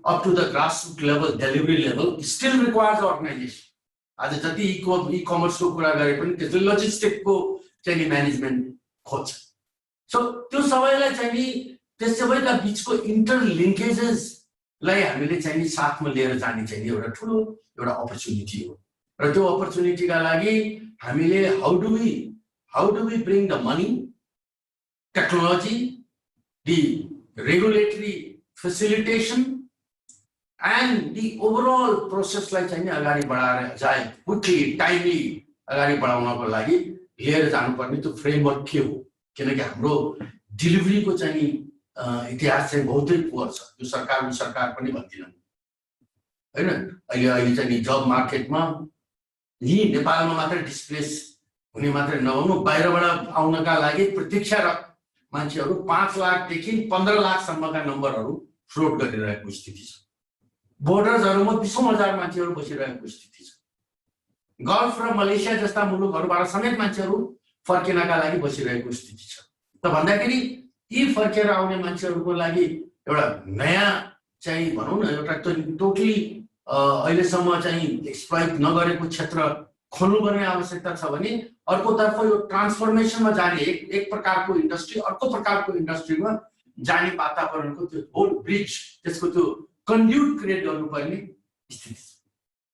up to the grassroots level, delivery level, still requires organization. As a e-commerce ko kura gare pani त्यसले logistic को चाहिँ management खोज्छ। So त्यो सबैलाई चाहिँ त्यस सबैका बीचको interlinkages लाई हामीले चाहिँ साथमा लिएर जाने चाहिँ एउटा ठुलो एउटा अपर्च्युनिटी हो। र त्यो अपर्च्युनिटीका लागि हामीले how do we bring the money, technology, the regulatory facilitation and the overall प्रोसेसलाई चाहिँ अगाडि बढाएर जाए क्विकली टाइमली अगाडि बढाउनको लागि लिएर जानुपर्ने त्यो फ्रेमवर्क के हो। किनकि हाम्रो डेलिभरीको चाहिँ इतिहास चाहिँ बहुतै पुवर छ। यो सरकार पनि भन्दिनन् हैन। अहिले चाहिँ जब मार्केटमा यही नेपालमा मात्र डिस्प्लेस हुने मात्र नहुनु, बाहिरबाट आउनका लागि प्रतीक्षारत मान्छेहरू 5 लाखदेखि 15 लाखसम्मका नम्बरहरू फ्लोट गरिरहेको स्थिति छ। बोर्डर्सहरूमा 20,000 मान्छेहरू बसिरहेको स्थिति छ। गल्फ र मलेसिया जस्ता मुलुकहरूबाट समेत मान्छेहरू फर्किनका लागि बसिरहेको स्थिति छ। त भन्दाखेरि यी फर्केर आउने मान्छेहरूको लागि एउटा नयाँ चाहिँ भनौँ न एउटा टोटली अहिलेसम्म चाहिँ एक्सप्लोइट नगरेको क्षेत्र खोल्नुपर्ने आवश्यकता छ भने अर्कोतर्फ यो ट्रान्सफर्मेसनमा जाने एक प्रकारको इन्डस्ट्री अर्को प्रकारको इन्डस्ट्रीमा जाने वातावरणको त्यो होल ब्रिज, त्यसको त्यो कन्ड्युट क्रिएट गर्नुपर्ने स्थिति छ।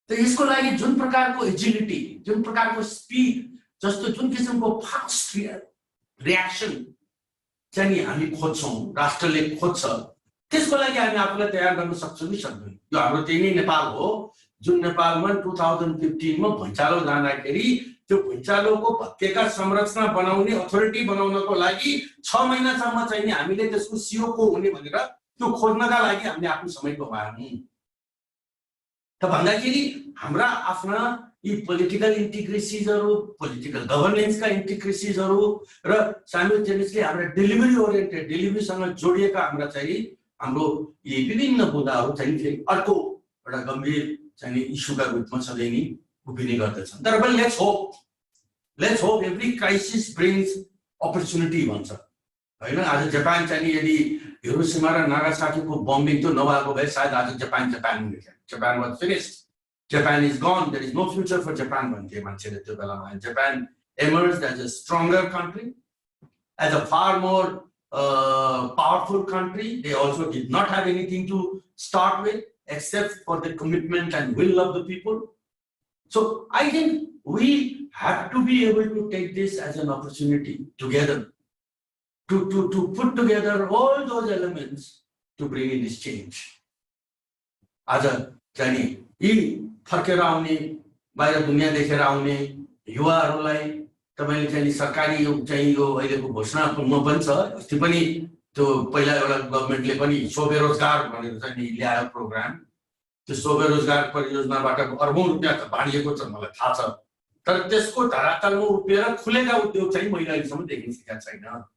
त यसको लागि जुन प्रकारको एजिलिटी, जुन प्रकारको स्पिड, जस्तो जुन किसिमको फास्ट रियाक्सन चाहिँ नि हामी खोज्छौँ, राष्ट्रले खोज्छ, त्यसको लागि हामी आफूलाई तयार गर्न सक्छौँ कि सक्दैनौँ। यो हाम्रो त्यही नै नेपाल हो जुन नेपालमा 2015 मा भुइँचालो जाँदाखेरि त्यो भुइँचालोको भत्केका संरचना बनाउने अथोरिटी बनाउनको लागि 6 महिनासम्म चाहिँ नि हामीले त्यसको सिओ को हुने भनेर त्यो खोज्नका लागि हामीले आफ्नो समय गुमायौँ। त भन्दाखेरि हाम्रा आफ्ना यी पोलिटिकल इंटिग्रेसीजहरू, पोलिटिकल गभर्नेन्सका इंटिग्रेसीजहरू र साइमल्टेनियसली हाम्रा डेलिभरी ओरिएन्टेड, डेलिभरीसँग जोडिएका हाम्रा चाहिँ हाम्रो यी विभिन्न बुँदाहरू चाहिँ फेरि अर्को एउटा गम्भीर चाहिँ इस्युका रूपमा सधैँ नै उभिने गर्दछन्। तर पनि let's hope every crisis brings opportunity भन्छ हैन। आज जापान चाहिँ यदि हिरोसिमा र नागासाकीको बम्बिङ त्यो नभएको भए सायद आज जापान हुन्थ्यो। Japan was finished. Japan is gone. There is no future for Japan. And Japan emerged as a stronger country, as a far more powerful country. They also did not have anything to start with except for the commitment and will of the people. So I think we have to be able to take this as an opportunity together to put together all those elements to bring in this change. आज चाहिँ यी फर्केर आउने, बाहिर दुनियाँ देखेर आउने युवाहरूलाई तपाईले चाहिँ सरकारी चाहिँ यो अहिलेको घोषणामा पनि छ। अस्ति पनि त्यो पहिला एउटा गभर्नमेन्टले पनि स्वबेरोजगार भनेर चाहिँ ल्यायो प्रोग्राम। त्यो स्वबेरोजगार परियोजनाबाट अर्बौं रुपैयाँ बाँडिएको छ मलाई थाहा छ। तर त्यसको धरातलमा उभिएर खुलेका उद्योग चाहिँ मैले अहिलेसम्म देखिन सकेको छैन।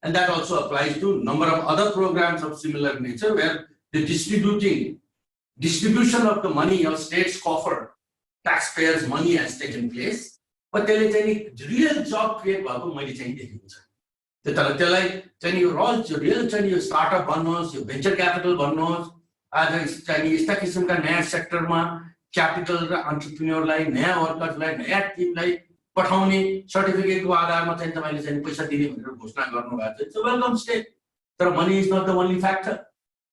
And that also applies to number of other programs of similar nature where the distribution of the money of state's coffer, taxpayers' money has taken place, but there is any real job create भएको मैले चाहिँ देखेको छ। त्यसलाई चाहिँ यो real चाहिँ यो startup भन्नुहोस्, यो venture capital भन्नुहोस्, आज चाहिँ यस्ता किसिमका नयाँ सेक्टरमा क्यापिटल र एन्टरप्रेन्योरलाई, नयाँ वर्कर्सलाई, नयाँ टिमलाई पठाउने सर्टिफिकेटको आधारमा चाहिँ तपाईले चाहिँ पैसा दिने भनेर घोषणा गर्नुभएको छ। It's a welcome step. तर money is not the only factor.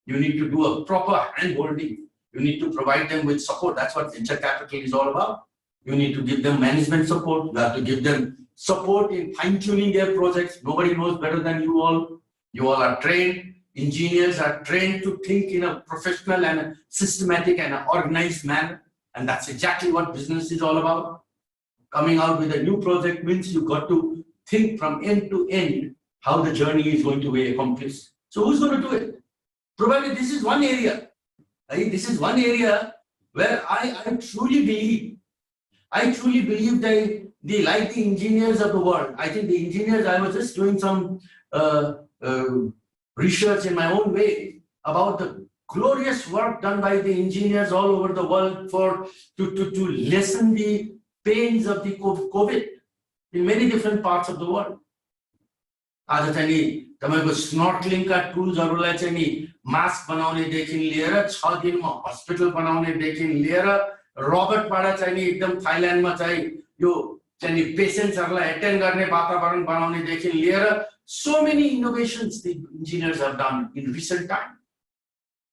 You need to do a proper hand holding. You need to provide them with support. That's what venture capital is all about. You need to give them management support. You have to give them support in fine-tuning their projects. Nobody knows better than you all. You all are trained. Engineers are trained to think in a professional and a systematic and an organized manner. And that's exactly what business is all about. Coming out with a new project means you got to think from end to end how the journey is going to be accomplished. So who's going to do it? Probably this is one area. This is one area where I truly believe that like the engineers of the world. I think the engineers, I was just doing some research in my own way about the glorious work done by the engineers all over the world to lessen the pains of the COVID in many different parts of the world. आज चाहिँ तपाईको स्नॉर्कलिङ का टुल्सहरुलाई चाहिँ नि mask बनाउने देखि लिएर 6 दिनमा हस्पिटल बनाउने देखि लिएर रोबोटबाट चाहिँ नि एकदम थाइल्यान्डमा चाहिँ यो चाहिँ नि पेशेन्ट्सहरुलाई अटेन्ड गर्ने वातावरण बनाउने देखि लिएर so many innovations the engineers have done in recent time.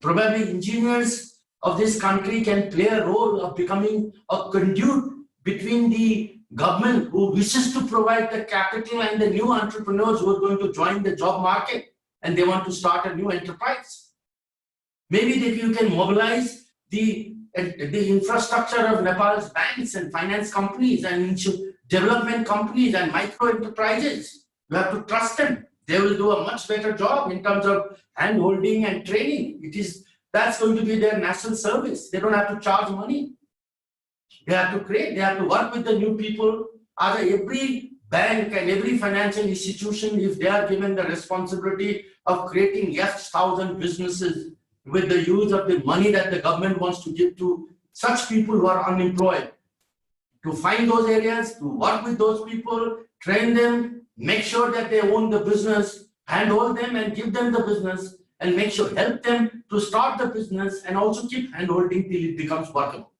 Probably engineers of this country can play a role of becoming a conduit between the government who wishes to provide the capital and the new entrepreneurs who are going to join the job market and they want to start a new enterprise. Maybe that you can mobilize the infrastructure of Nepal's banks and finance companies and development companies and micro enterprises. You have to trust them. They will do a much better job in terms of hand holding and training. That's going to be their national service. They don't have to charge money. They have to create, they have to work with the new people. Every bank and every financial institution, if they are given the responsibility of creating X thousand businesses with the use of the money that the government wants to give to such people who are unemployed, to find those areas, to work with those people, train them, make sure that they own the business, handhold them and give them the business, and make sure, help them to start the business and also keep handholding till it becomes workable.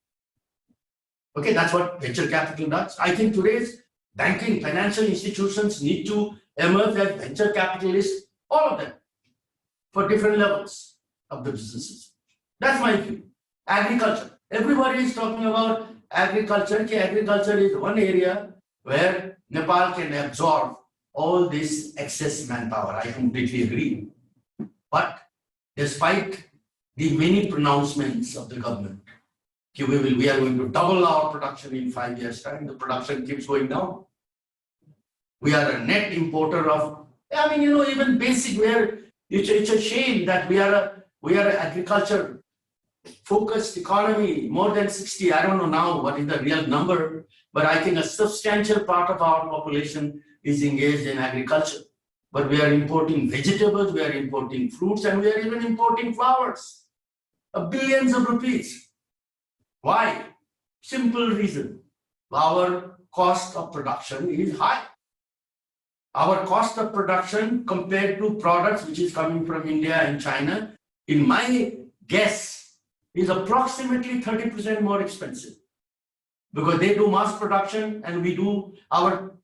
Okay, that's what venture capital does. I think today's banking, financial institutions need to emerge as venture capitalists, all of them, for different levels of the businesses. That's my view. Agriculture. Everybody is talking about agriculture. Agriculture is one area where Nepal can absorb all this excess manpower. I completely agree. But despite the many pronouncements of the government, we are going to double our production in 5 years' time, the production keeps going down. We are a net importer of, I mean, even basic, it's a shame that we are an agriculture focused economy, more than 60, I don't know now what is the real number, but I think a substantial part of our population is engaged in agriculture. But we are importing vegetables, we are importing fruits, and we are even importing flowers of billions of rupees. Why? Simple reason. Our cost of production is high. Our cost of production compared to products which is coming from India and China, in my guess, is approximately 30% more expensive. Because they do mass production and we do, our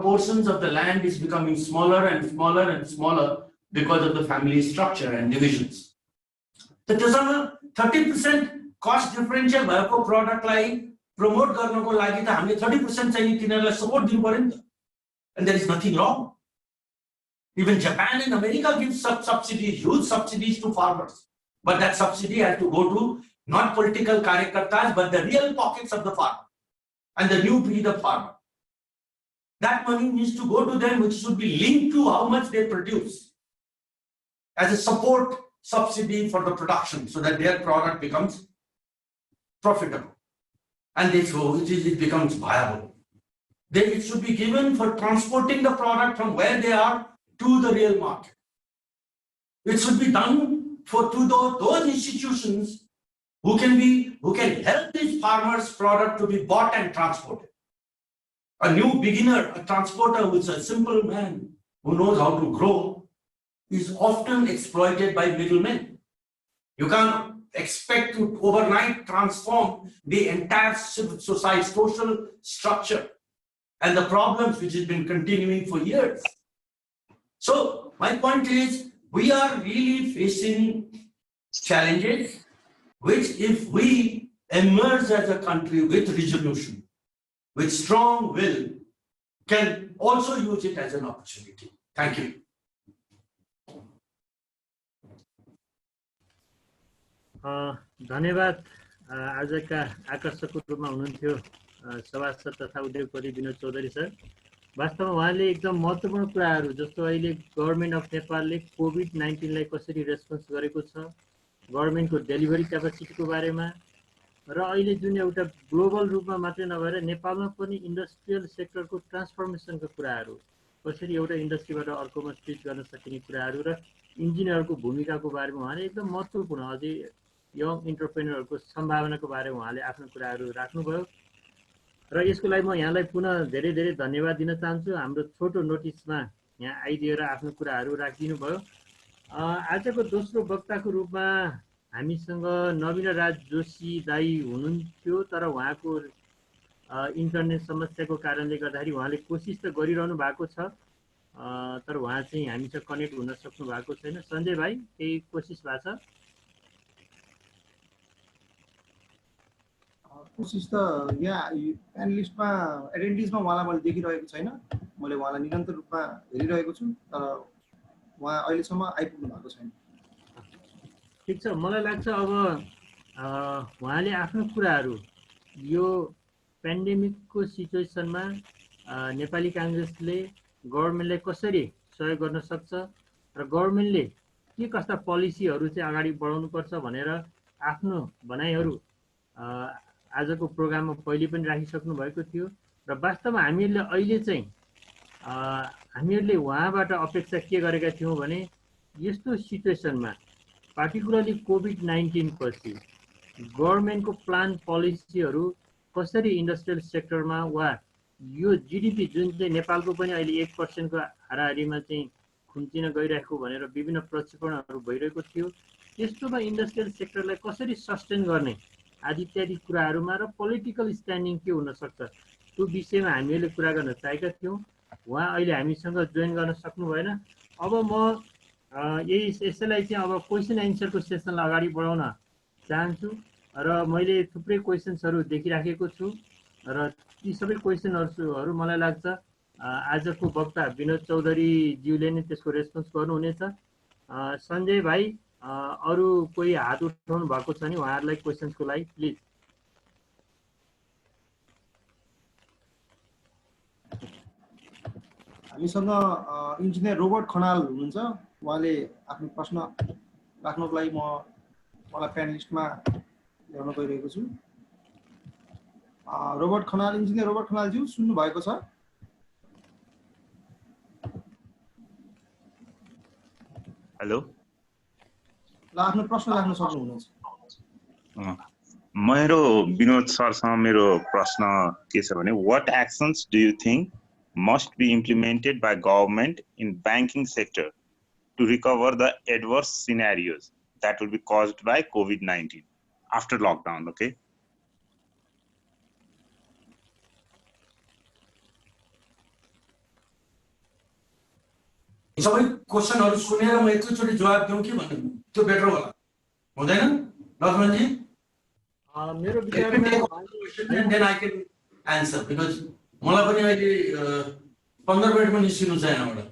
portions of the land is becoming smaller and smaller and smaller because of the family structure and divisions. So त्यसमा 30% cost differential भएको product लाई promote गर्नको लागि त हामीले 30% चाहिँ तिनीहरुलाई support दिनु पर्यो नि त. And there is nothing wrong. Even Japan and America give subsidies, huge subsidies to farmers. But that subsidy has to go to not political karyakartas, but the real pockets of the farmer and the new breed of farmer. That money needs to go to them, which should be linked to how much they produce as a support subsidy for the production so that their product becomes profitable and it becomes viable. Then it should be given for transporting the product from where they are to the real market. It should be done to those institutions who can help these farmers' product to be bought and transported. A new beginner, a transporter who is a simple man who knows how to grow is often exploited by middlemen. You can't expect to overnight transform the entire society, social structure and the problems which has been continuing for years. So my point is, we are really facing challenges which, if we emerge as a country with resolution, with strong will, can also use it as an opportunity. Thank you. धन्यवाद। आजका आकर्षकको रूपमा हुनुहुन्थ्यो सभासद तथा उद्योगपति Vinod Chaudhary sir. वास्तवमा उहाँले एकदम महत्त्वपूर्ण कुराहरू जस्तो अहिले गभर्नमेन्ट अफ नेपालले कोभिड-19 लाई कसरी रेस्पोन्स गरेको छ, गभर्नमेन्टको डेलिभरी क्यापेसिटीको बारेमा र अहिले जुन एउटा ग्लोबल रूपमा मात्रै नभएर नेपालमा पनि इन्डस्ट्रियल सेक्टरको ट्रान्सफर्मेसनको कुराहरू, कसरी एउटा इन्डस्ट्रीबाट अर्कोमा स्विच गर्न सकिने कुराहरू र इन्जिनियरको भूमिकाको बारेमा उहाँले एकदम महत्त्वपूर्ण, अझै यङ इन्टरप्रेन्योरहरूको सम्भावनाको बारेमा उहाँले आफ्नो कुराहरू राख्नुभयो र यसको लागि म यहाँलाई पुनः धेरै धेरै धन्यवाद दिन चाहन्छु। हाम्रो छोटो नोटिसमा यहाँ आइदिएर आफ्नो कुराहरू राखिदिनु भयो। आजको दोस्रो वक्ताको रूपमा हामीसँग नवीन राज जोशी दाई हुनुहुन्थ्यो, तर उहाँको इन्टरनेट समस्याको कारणले गर्दाखेरि उहाँले कोसिस त गरिरहनु भएको छ, तर उहाँ चाहिँ हामीसँग कनेक्ट हुन सक्नु भएको छैन। सञ्जय भाइ, केही कोसिस भएको छ? कोसिस त यहाँ प्यानलिस्टमा एटेन्डिजमा उहाँलाई मैले देखिरहेको छैन। मैले उहाँलाई निरन्तर रूपमा हेरिरहेको छु, तर उहाँ अहिलेसम्म आइपुग्नु भएको छैन। ठिक छ, मलाई लाग्छ अब उहाँले आफ्नो कुराहरू यो पेन्डेमिकको सिचुएसनमा नेपाली काङ्ग्रेसले गभर्नमेन्टलाई कसरी सहयोग गर्न सक्छ र गभर्नमेन्टले के कस्ता पोलिसीहरू चाहिँ अगाडि बढाउनुपर्छ भनेर आफ्नो भनाइहरू आजको प्रोग्राममा पहिले पनि राखिसक्नु भएको थियो र वास्तवमा हामीहरूले अहिले चाहिँ हामीहरूले उहाँबाट अपेक्षा के गरेका थियौँ भने यस्तो सिचुएसनमा पार्टिकुलरली कोभिड-19 पछि गभर्नमेन्टको प्लान पोलिसीहरू कसरी इन्डस्ट्रियल सेक्टरमा वा यो जिडिपी जुन चाहिँ नेपालको पनि अहिले 1% को हाराहारीमा चाहिँ खुम्चिन गइरहेको भनेर विभिन्न प्रक्षेपणहरू भइरहेको थियो, त्यस्तोमा इन्डस्ट्रियल सेक्टरलाई कसरी सस्टेन गर्ने आदि इत्यादि कुराहरूमा र पोलिटिकल स्ट्यान्डिङ के हुन सक्छ त्यो विषयमा हामीले कुरा गर्न चाहेका थियौँ। उहाँ अहिले हामीसँग जोइन गर्न सक्नु भएन। अब म यसैलाई चाहिँ अब क्वेसन एन्सरको सेसनलाई अगाडि बढाउन चाहन्छु र मैले थुप्रै क्वेसन्सहरू देखिराखेको छु र ती सबै क्वेसनहरू मलाई लाग्छ आजको वक्ता विनोद चौधरी ज्यूले नै त्यसको रेस्पोन्स गर्नुहुनेछ। सञ्जय भाइ अरू कोही हात उठाउनु भएको छ नि उहाँहरूलाई क्वेसन्सको लागि प्लिज। हामीसँग इन्जिनियर रोबर्ट खनाल हुनुहुन्छ, उहाँले आफ्नो प्रश्न राख्नको लागि मलाई प्यानलिस्टमा ल्याउन गइरहेको छु। इन्जिनियर रोबर्ट खनालज्यू सुन्नु भएको छ? हेलो, ल आफ्नो प्रश्न राख्न सक्नुहुनेछ। मेरो विनोद सरसँग मेरो प्रश्न के छ भने, what actions do you think must be implemented by government in banking sector to recover the adverse scenarios that will be caused by COVID-19 after lockdown? Okay. सबै क्वेसनहरु सुनेर म एकैचोटी जवाब दिउँ कि भन्नु त्यो बेटर होला, हुँदैन लक्ष्मणजी? मेरो विचारमा then I can answer because मलाई पनि अहिले 15 मिनेटमा निस्किनु छ यहाँबाट।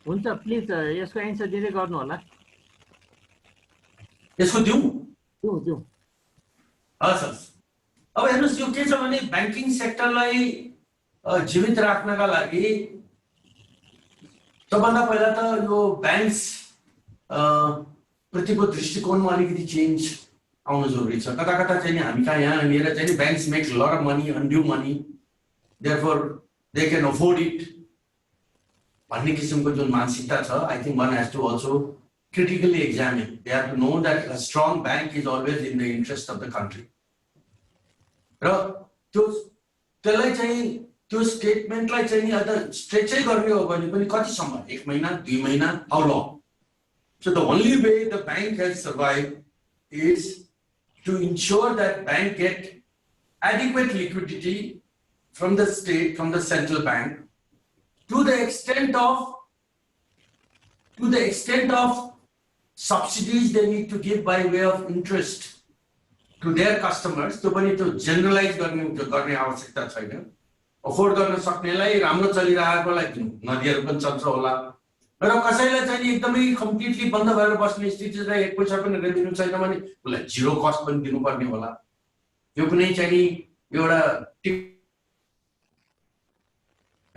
हुन्छ, प्लिज यसको एन्सर दिँदै गर्नु होला। यसको दिउँ? दिउँ। हस्। अब हेर्नुस्, यो के छ भने बैंकिङ सेक्टरलाई जीवित राख्नका लागि सबभन्दा पहिला त यो ब्याङ्क्स प्रतिको दृष्टिकोणमा अलिकति चेन्ज आउनु जरुरी छ। कता कता चाहिँ हामी कहाँ यहाँ लिएर चाहिँ banks make lot of money, undue money, therefore they can afford it भन्ने किसिमको जुन मानसिकता छ, I think one has to also critically examine. They have to know that a strong bank is always in the interest of the country. र त्यसलाई चाहिँ त्यो स्टेटमेन्टलाई चाहिँ अझ स्ट्रेचै गर्ने हो भने पनि कतिसम्म, 1 महिना 2 महिना, how long? So the only way the bank has survived is to ensure that bank get adequate liquidity from the state, from the central bank, to the extent of subsidies they need to give by way of interest to their customers. त्यो पनि त्यो generalize गर्ने आवश्यकता छैन। Afford गर्न सक्नेलाई, राम्रो चलिरहेकोलाई दिनु, नदीहरू पनि चल्छ होला। र कसैलाई चाहिँ एकदमै कम्प्लिटली बन्द भएर बस्ने स्थितिलाई 1 पैसा पनि दिनु छैन भने उसलाई जिरो कस्ट पनि दिनुपर्ने होला। यो पनि चाहिँ एउटा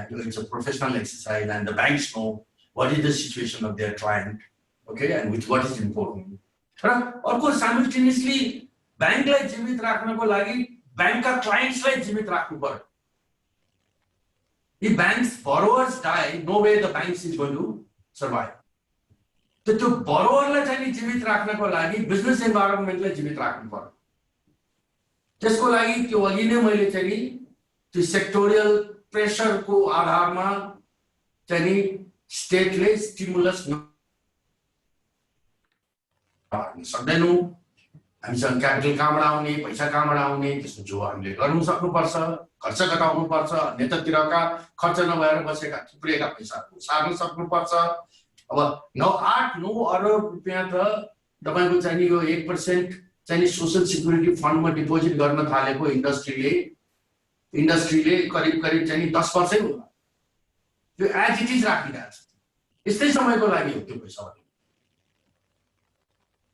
it's a professional exercise and the banks know what is the situation of their client, okay, and what is important. र अर्को simultaneously बैंकलाई जीवित राख्नको लागि बैंकका क्लाइन्ट्सलाई जीवित राख्नु पर्यो। If banks borrowers die, no way the banks is going to survive. So त्यो borrowerलाई चाहिँ जीवित राख्नको लागि बिजनेस इन्भाइरोन्मेन्टलाई जीवित राख्नु पर्यो। त्यसको लागि त्यो अघि नै मैले चाहिँ त्यो सेक्टोरियल प्रेसरको आधारमा चाहिँ स्टेटले स्टिमुलस सक्दैनौँ। हामीसँग क्यापिटल कहाँबाट आउने, पैसा कहाँबाट आउने, त्यसको जो हामीले गर्नु सक्नुपर्छ, खर्च घटाउनुपर्छ, अन्यतातिरका खर्च नभएर बसेका थुप्रेका पैसाहरू सार्न सक्नुपर्छ। अब 8-9 अरब रुपियाँ त तपाईको चाहिँ यो 1% चाहिँ सोशल सिक्युरिटी फन्डमा डिपोजिट गर्न थालेको इन्डस्ट्रीले करिब चाहिँ 10 वर्षै होला। त्यो एज इट इज राखिरहेको छ। यस्तै समयको लागि हो त्यो पैसा।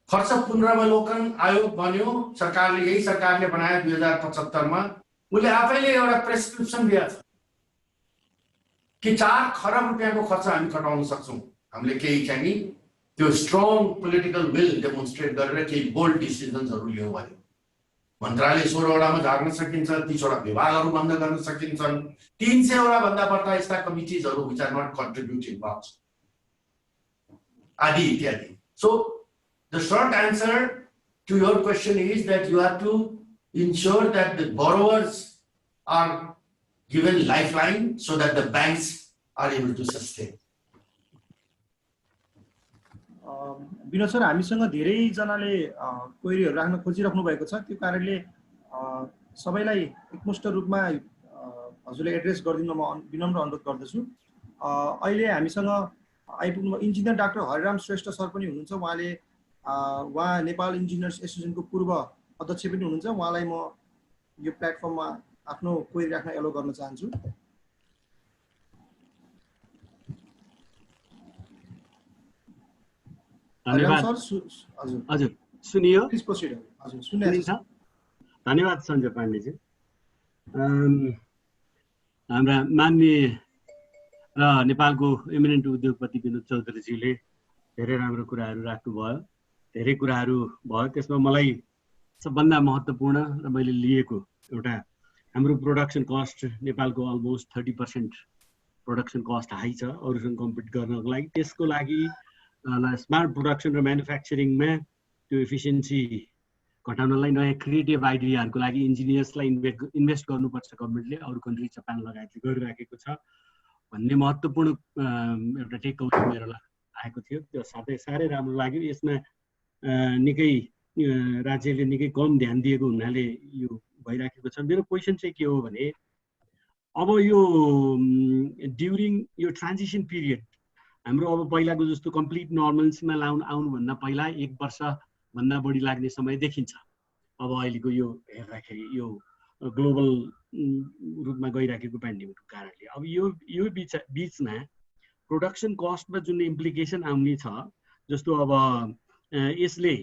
खर्च पुनरावलोकन आयोग बन्यो, यही सरकारले बनायो 2075 मा। उसले आफैले एउटा प्रेस्क्रिप्सन दिएको छ कि 4 खरब रुपियाँको खर्च हामी घटाउन सक्छौं। हामीले केही चाहिँ त्यो स्ट्रङ पोलिटिकल विल डेमोन्स्ट्रेट गरेर केही बोल्ड डिसिजन्सहरु लियौं भने मन्त्रालय 16 वटामा झार्न सकिन्छ, 30 वटा विभागहरु बन्द गर्न सकिन्छन्, 300 वटा भन्दा बढ्ता यस्ता कमिटिजहरु which are not contributing much आदि इत्यादि। So the short answer to your question is that you have to ensure that the borrowers are given lifeline so that the banks are able to sustain. Vinod sir, हामीसँग धेरै जनाले क्वेरीहरु राख्न खोजिराख्नु भएको छ। त्यो कारणले सबैलाई एकमुष्ट रूपमा हजुरले एड्रेस गरिदिन म विनम्र अनुरोध गर्दछु। अहिले हामीसँग आइपुग्नु engineer doctor Hariram Shrestha sir पनि हुनुहुन्छ। उहाँ नेपाल इन्जिनियर्स एसोसिएसनको पूर्व अध्यक्ष पनि हुनुहुन्छ। उहाँलाई म यो प्लेटफर्ममा आफ्नो क्वेरी राख्न एलो गर्न चाहन्छु। धन्यवाद। हजुर हजुर सुनियो? Please processed. हजुर सुनिन्छ। धन्यवाद सञ्जय पाण्डेजी। हाम्रा माननीय र नेपालको एमिनेन्ट उद्योगपति विनोद चौधरीजीले धेरै राम्रो कुराहरू राख्नुभयो, धेरै कुराहरू भयो। त्यसमा मलाई सबभन्दा महत्त्वपूर्ण र मैले लिएको एउटा हाम्रो प्रोडक्सन कस्ट नेपालको अलमोस्ट 30% प्रोडक्सन कस्ट हाई छ अरूसँग कम्पिट गर्नको लागि। त्यसको लागि स्मार्ट प्रोडक्सन र म्यानुफ्याक्चरिङमा त्यो एफिसियन्सी घटाउनलाई नयाँ क्रिएटिभ आइडियाहरूको लागि इन्जिनियर्सलाई इन्भेस्ट गर्नुपर्छ गभर्मेन्टले, अरू कन्ट्री जापान लगायतले गरिराखेको छ भन्ने महत्त्वपूर्ण एउटा टेकआउट मेरो आएको थियो। त्यो साह्रै राम्रो लाग्यो। यसमा निकै राज्यले निकै कम ध्यान दिएको हुनाले यो भइराखेको छ। मेरो क्वेसन चाहिँ के हो भने अब यो ड्युरिङ यो ट्रान्जिसन पिरियड हाम्रो अब पहिलाको जस्तो कम्प्लिट नर्मल्समा आउनुभन्दा पहिला 1 वर्षभन्दा बढी लाग्ने समय देखिन्छ। अब अहिलेको यो हेर्दाखेरि यो ग्लोबल रूपमा गइराखेको पेन्डेमिकको कारणले अब यो बिचमा प्रोडक्सन कस्टमा जुन इम्प्लिकेसन आउने छ, जस्तो अब यसले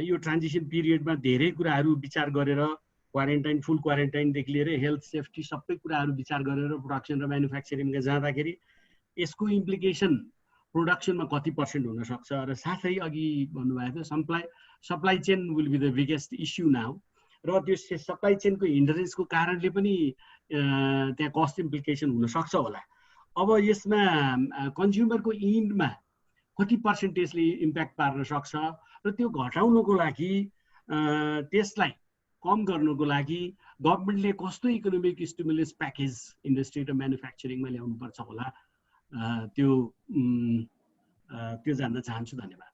यो ट्रान्जिसन पिरियडमा धेरै कुराहरू विचार गरेर क्वारेन्टाइन, फुल क्वारेन्टाइनदेखि लिएर हेल्थ सेफ्टी सबै कुराहरू विचार गरेर प्रोडक्सन र म्यानुफ्याक्चरिङमा जाँदाखेरि यसको इम्प्लिकेसन प्रोडक्सनमा कति % हुनसक्छ र साथै अघि भन्नुभएको थियो supply chain will be the biggest issue now, र त्यो सप्लाई चेनको हिन्डरेन्सको कारणले पनि त्यहाँ कस्ट इम्प्लिकेसन हुनसक्छ होला। अब यसमा कन्ज्युमरको इन्डमा कति पर्सेन्टेजले इम्प्याक्ट पार्न सक्छ र त्यो घटाउनको लागि त्यसलाई कम गर्नको लागि गभर्मेन्टले कस्तो इकोनोमिक स्टिमुलस प्याकेज इन्डस्ट्री र म्यानुफ्याक्चरिङमा ल्याउनुपर्छ होला, त्यो जान्न चाहन्छु। धन्यवाद।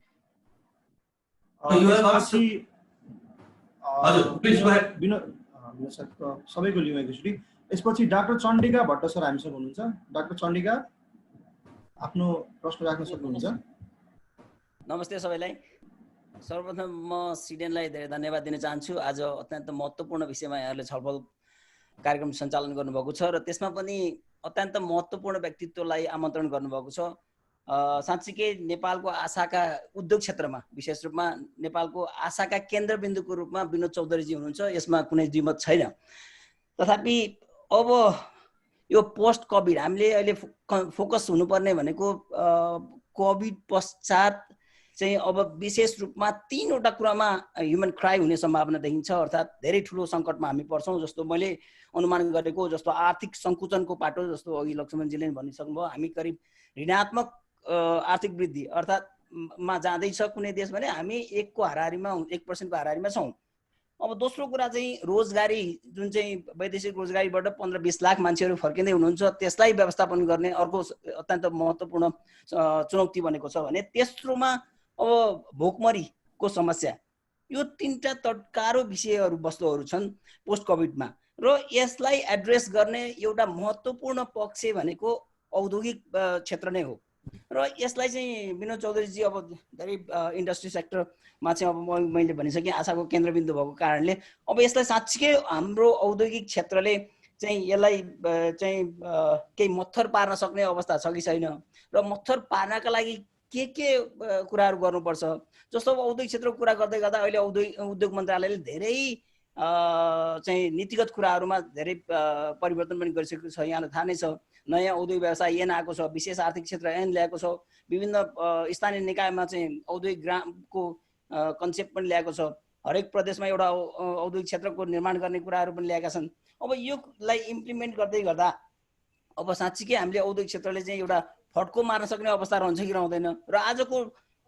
सबैको लिउँ एकचोटि। यसपछि डाक्टर चण्डिका भट्ट सर हामीसँग हुनुहुन्छ। डाक्टर चण्डिका आफ्नो प्रश्न राख्न सक्नुहुन्छ। नमस्ते सबैलाई। सर्वप्रथम म सिडेनलाई धेरै धन्यवाद दिन चाहन्छु। आज अत्यन्त महत्त्वपूर्ण विषयमा यहाँहरूले छलफल कार्यक्रम सञ्चालन गर्नुभएको छ र त्यसमा पनि अत्यन्त महत्त्वपूर्ण व्यक्तित्वलाई आमन्त्रण गर्नुभएको छ। साँच्चीकै नेपालको आशाका उद्योग क्षेत्रमा विशेष रूपमा नेपालको आशाका केन्द्रबिन्दुको रूपमा विनोद चौधरीजी हुनुहुन्छ, यसमा कुनै द्विमत छैन। तथापि अब यो पोस्ट कोभिड हामीले अहिले फोकस हुनुपर्ने भनेको कोभिड पश्चात चाहिँ अब विशेष रूपमा 3वटा कुरामा ह्युमन क्राई हुने सम्भावना देखिन्छ, अर्थात् धेरै ठुलो सङ्कटमा हामी पर्छौँ। जस्तो मैले अनुमान गरेको जस्तो आर्थिक सङ्कुचनको पाटो, जस्तो अघि लक्ष्मणजीले भनिसक्नुभयो, हामी करिब ऋणात्मक आर्थिक वृद्धि अर्थात् मा जाँदैछ कुनै देश भने हामी 1% को हाराहारीमा छौँ। अब दोस्रो कुरा चाहिँ रोजगारी, जुन चाहिँ वैदेशिक रोजगारीबाट 15-20 लाख मान्छेहरू फर्किँदै हुनुहुन्छ, त्यसलाई व्यवस्थापन गर्ने अर्को अत्यन्त महत्त्वपूर्ण चुनौती बनेको छ भने तेस्रोमा अब भोकमरीको समस्या। यो 3टा तत्कारो वस्तुहरू छन् पोस्ट कोभिडमा, र यसलाई एड्रेस गर्ने एउटा महत्त्वपूर्ण पक्ष भनेको औद्योगिक क्षेत्र नै हो। र यसलाई चाहिँ विनोद चौधरीजी अब धेरै इन्डस्ट्री सेक्टरमा चाहिँ अब मैले भनिसकेँ आशाको केन्द्रबिन्दु भएको कारणले अब यसलाई साँच्चीकै हाम्रो औद्योगिक क्षेत्रले चाहिँ यसलाई चाहिँ केही मत्थर पार्न सक्ने अवस्था छ कि छैन, र मत्थर पार्नका लागि के कुराहरू गर्नुपर्छ। जस्तो अब औद्योगिक क्षेत्रको कुरा गर्दै गर्दा अहिले उद्योग मन्त्रालयले धेरै चाहिँ नीतिगत कुराहरूमा धेरै परिवर्तन पनि गरिसकेको छ। यहाँलाई थाहा नै छ, नयाँ औद्योगिक व्यवसाय ऐन आएको छ, विशेष आर्थिक क्षेत्र ऐन ल्याएको छ, विभिन्न स्थानीय निकायमा चाहिँ औद्योगिक ग्रामको कन्सेप्ट पनि ल्याएको छ, हरेक प्रदेशमा एउटा औद्योगिक क्षेत्रको निर्माण गर्ने कुराहरू पनि ल्याएका छन्। अब योलाई इम्प्लिमेन्ट गर्दै गर्दा अब साँच्चीकै हामीले औद्योगिक क्षेत्रले चाहिँ एउटा फड्को मार्न सक्ने अवस्था रहन्छ कि रहँदैन। र आजको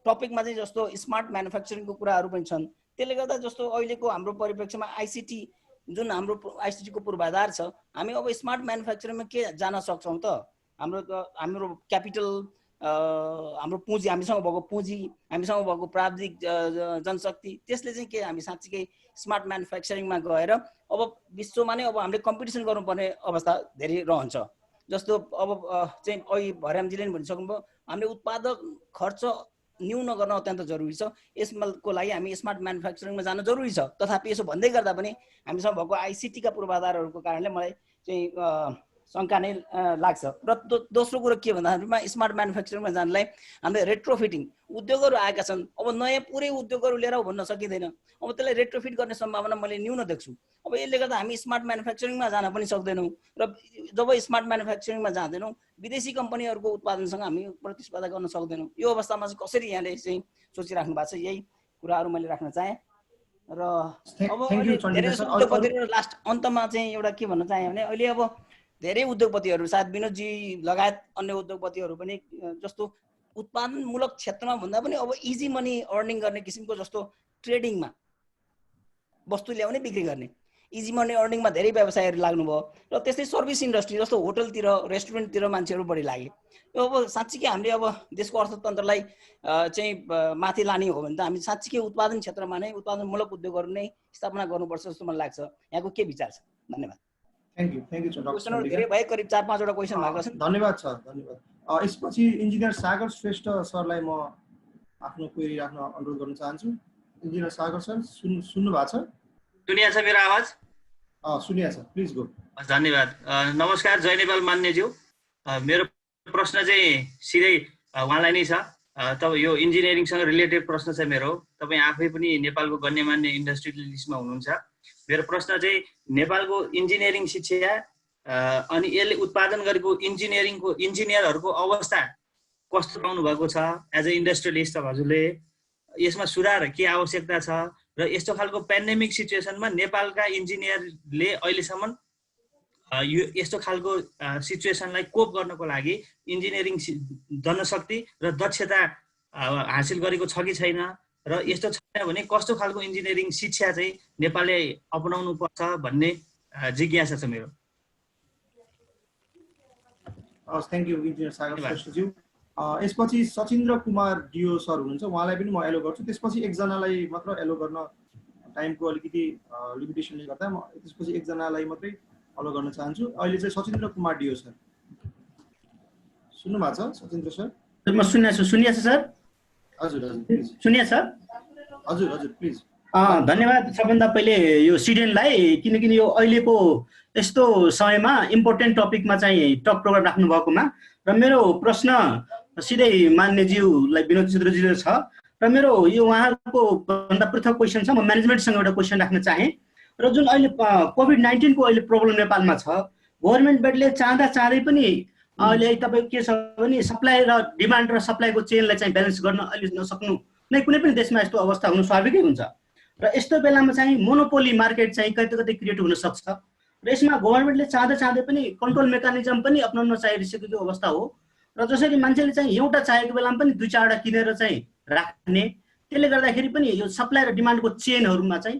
टपिकमा चाहिँ जस्तो स्मार्ट म्यानुफ्याक्चरिङको कुराहरू पनि छन्, त्यसले गर्दा जस्तो अहिलेको हाम्रो परिप्रेक्ष्यमा आइसिटी जुन हाम्रो आइसिटीको पूर्वाधार छ, हामी अब स्मार्ट म्यानुफ्याक्चरिङमा के जान सक्छौँ त? हाम्रो क्यापिटल, हाम्रो पुँजी, हामीसँग भएको पुँजी, हामीसँग भएको प्राविधिक जनशक्ति, त्यसले चाहिँ के हामी साँच्चीकै स्मार्ट म्यानुफ्याक्चरिङमा गएर अब विश्वमा नै अब हामीले कम्पिटिसन गर्नुपर्ने अवस्था धेरै रहन्छ। जस्तो अब चाहिँ अघि भर्यामजीले पनि भनिसक्नुभयो, हामीले उत्पादक खर्च न्यून गर्न अत्यन्त जरुरी छ। यसको लागि हामी स्मार्ट म्यानुफ्याक्चरिङमा जान जरुरी छ। तथापि यसो भन्दै गर्दा पनि हामीसँग भएको आइसिटी का पूर्वाधारहरूको कारणले मलाई चाहिँ शङ्का नै लाग्छ। र दोस्रो कुरो के भन्दाखेरिमा स्मार्ट म्यानुफ्याक्चरिङमा जानलाई हामीले रेट्रोफिटिङ उद्योगहरू आएका छन्। अब नयाँ पुरै उद्योगहरू लिएर भन्न सकिँदैन। अब त्यसलाई रेट्रोफिट गर्ने सम्भावना मैले न्यून देख्छु। अब यसले गर्दा हामी स्मार्ट म्यानुफ्याक्चरिङमा जान पनि सक्दैनौँ र जब स्मार्ट म्यानुफ्याक्चरिङमा जाँदैनौँ विदेशी कम्पनीहरूको उत्पादनसँग हामी प्रतिस्पर्धा गर्न सक्दैनौँ। यो अवस्थामा चाहिँ कसरी यहाँले चाहिँ सोचिराख्नु भएको छ, यही कुराहरू मैले राख्न चाहेँ। र अब धेरै जसो उद्योगपतिहरू लास्ट अन्तमा चाहिँ एउटा के भन्न चाहेँ भने अहिले अब धेरै उद्योगपतिहरू सायद विनोदजी लगायत अन्य उद्योगपतिहरू पनि जस्तो उत्पादनमूलक क्षेत्रमा भन्दा पनि अब इजी मनी अर्निङ गर्ने किसिमको जस्तो ट्रेडिङमा वस्तु ल्याउने बिक्री गर्ने इजी मनी अर्निङमा धेरै व्यवसायहरू लाग्नुभयो। र त्यस्तै सर्भिस इन्डस्ट्री जस्तो होटलतिर रेस्टुरेन्टतिर मान्छेहरू बढी लागे। अब साँच्चीकै हामीले अब देशको अर्थतन्त्रलाई चाहिँ माथि लाने हो भने त हामी साँच्चीकै उत्पादन क्षेत्रमा नै उत्पादनमूलक उद्योगहरू नै स्थापना गर्नुपर्छ जस्तो मलाई लाग्छ। यहाँको के विचार छ? धन्यवाद। थ्याङ्क यू क्वेसनहरू धेरै भए, करिब 4-5 वटा क्वेसन भएको छ। धन्यवाद सर, धन्यवाद। यसपछि इन्जिनियर सागर श्रेष्ठ सरलाई म आफ्नो क्वेरी राख्न अनुरोध गर्न चाहन्छु। इन्जिनियर सागर सर सुन्नु भएको छ? सुनिया छ मेरो आवाज? सुनिया छ, प्लिज गो। धन्यवाद। नमस्कार, जय नेपाल मान्यज्यू। मेरो प्रश्न चाहिँ सिधै उहाँलाई नै छ। तब यो इन्जिनियरिङसँग रिलेटेड प्रश्न छ मेरो। तपाईँ आफै पनि नेपालको गण्यमान्य इन्डस्ट्रियलिस्टमा हुनुहुन्छ। मेरो प्रश्न चाहिँ नेपालको इन्जिनियरिङ शिक्षा अनि यसले उत्पादन गरेको इन्जिनियरहरूको अवस्था कस्तो पाउनु भएको छ एज अ इन्डस्ट्रियलिस्ट हजुरले? यसमा सुधार के आवश्यकता छ? र यस्तो खालको पेन्डेमिक सिचुएसनमा नेपालका इन्जिनियरले अहिलेसम्म यो यस्तो खालको सिचुएसनलाई कोप गर्नको लागि इन्जिनियरिङ जनशक्ति र दक्षता हासिल गरेको छ कि छैन? र यस्तो छैन भने कस्तो खालको इन्जिनियरिङ शिक्षा चाहिँ नेपालले अपनाउनु पर्छ भन्ने जिज्ञासा छ मेरो। थ्याङ्क यू इन्जिनियर सागर श्रेष्ठज्यू। यसपछि सचिन्द्र कुमार डिओ सर हुनुहुन्छ, उहाँलाई पनि म एलो गर्छु। त्यसपछि एकजनालाई मात्र एलो गर्न टाइमको अलिकति लिमिटेसनले गर्दा म त्यसपछि एकजनालाई मात्रै एलो गर्न चाहन्छु। अहिले चाहिँ सचिन्द्र कुमार डिओ सर सुन्नु भएको छ? सचिन्द्र सर म सुनिया छ सर? हजुर हजुर प्लिज। सुनिया छ? हजुर हजुर प्लिज। धन्यवाद सबभन्दा पहिले यो सिडेनलाई, किनकि यो अहिलेको यस्तो समयमा इम्पोर्टेन्ट टपिकमा चाहिँ टक प्रोग्राम राख्नु भएकोमा। र मेरो प्रश्न सिधै मान्यज्यूलाई विनोद चित्रज्यूले छ। र मेरो यो उहाँहरूको भन्दा पृथक क्वेसन छ। म म्यानेजमेन्टसँग एउटा क्वेसन राख्न चाहेँ। र जुन अहिले कोभिड-19 को अहिले प्रब्लम नेपालमा छ, गभर्मेन्टले चाहँदै पनि अहिले तपाईँ के छ भने सप्लाई र डिमान्ड र सप्लाईको चेनलाई चाहिँ ब्यालेन्स गर्न अहिले नसक्नु नै कुनै पनि देशमा यस्तो अवस्था हुनु स्वाभाविकै हुन्छ। र यस्तो बेलामा चाहिँ मोनोपोली मार्केट चाहिँ कतै कतै क्रिएट हुन सक्छ। र यसमा गभर्मेन्टले चाहँदै पनि कन्ट्रोल मेकानिजम पनि अपनाउन चाहिरहेको अवस्था हो। र जसरी मान्छेले चाहिँ एउटा चाहेको बेलामा पनि 2-4 वटा किनेर चाहिँ राख्ने, त्यसले गर्दाखेरि पनि यो सप्लाई र डिमान्डको चेनहरूमा चाहिँ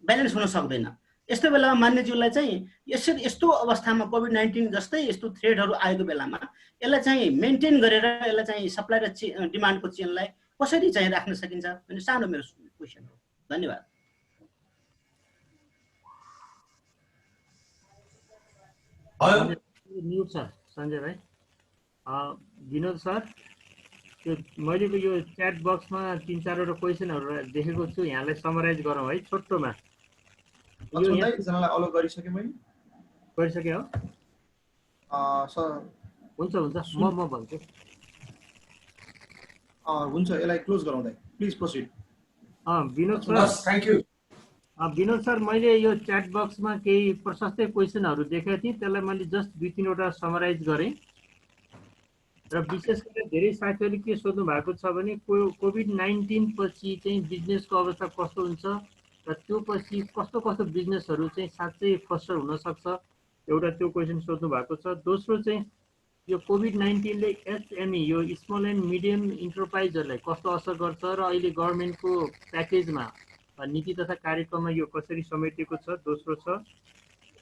ब्यालेन्स हुन सक्दैन। यस्तो बेलामा मान्यज्यूलाई चाहिँ यस्तो अवस्थामा कोभिड-19 जस्तै यस्तो थ्रेडहरू आएको बेलामा यसलाई चाहिँ मेन्टेन गरेर यसलाई चाहिँ सप्लाई र डिमान्डको चेनलाई कसरी चाहिँ राख्न सकिन्छ भन्ने सानो मेरो क्वेसन हो। धन्यवाद। म्युट सर सञ्जय भाइ। विनोद सर, त्यो मैले यो च्याट बक्समा 3-4 वटा क्वेसनहरू देखेको छु, यहाँलाई समराइज गरौँ है छोटोमा। एकजनालाई अलग गरिसकेँ मैले। गरिसके हो? हुन्छ म भन्छु। हुन्छ, यसलाई क्लोज गराउँदै please processed. Vinod sir, thank you. Vinod sir, मैले यो च्याट बक्समा केही प्रशस्तै क्वेसनहरू देखेको थिएँ, त्यसलाई मैले जस्ट 2-3 वटा समराइज गरेँ। र विशेष गरेर धेरै साथीहरूले के सोध्नु भएको छ भने कोभिड-19 पछि चाहिँ बिजनेसको अवस्था कस्तो हुन्छ र त्यो पछि कस्तो बिजनेसहरू चाहिँ साँच्चै फ्लस्टर हुनसक्छ, एउटा त्यो क्वेसन सोध्नु भएको छ। दोस्रो चाहिँ यो कोभिड-19ले एसएमई यो स्मल एन्ड मिडियम इन्टरप्राइजहरूलाई कस्तो असर गर्छ र अहिले गभर्मेन्टको प्याकेजमा नीति तथा कार्यक्रममा यो कसरी समेटिएको छ, दोस्रो छ।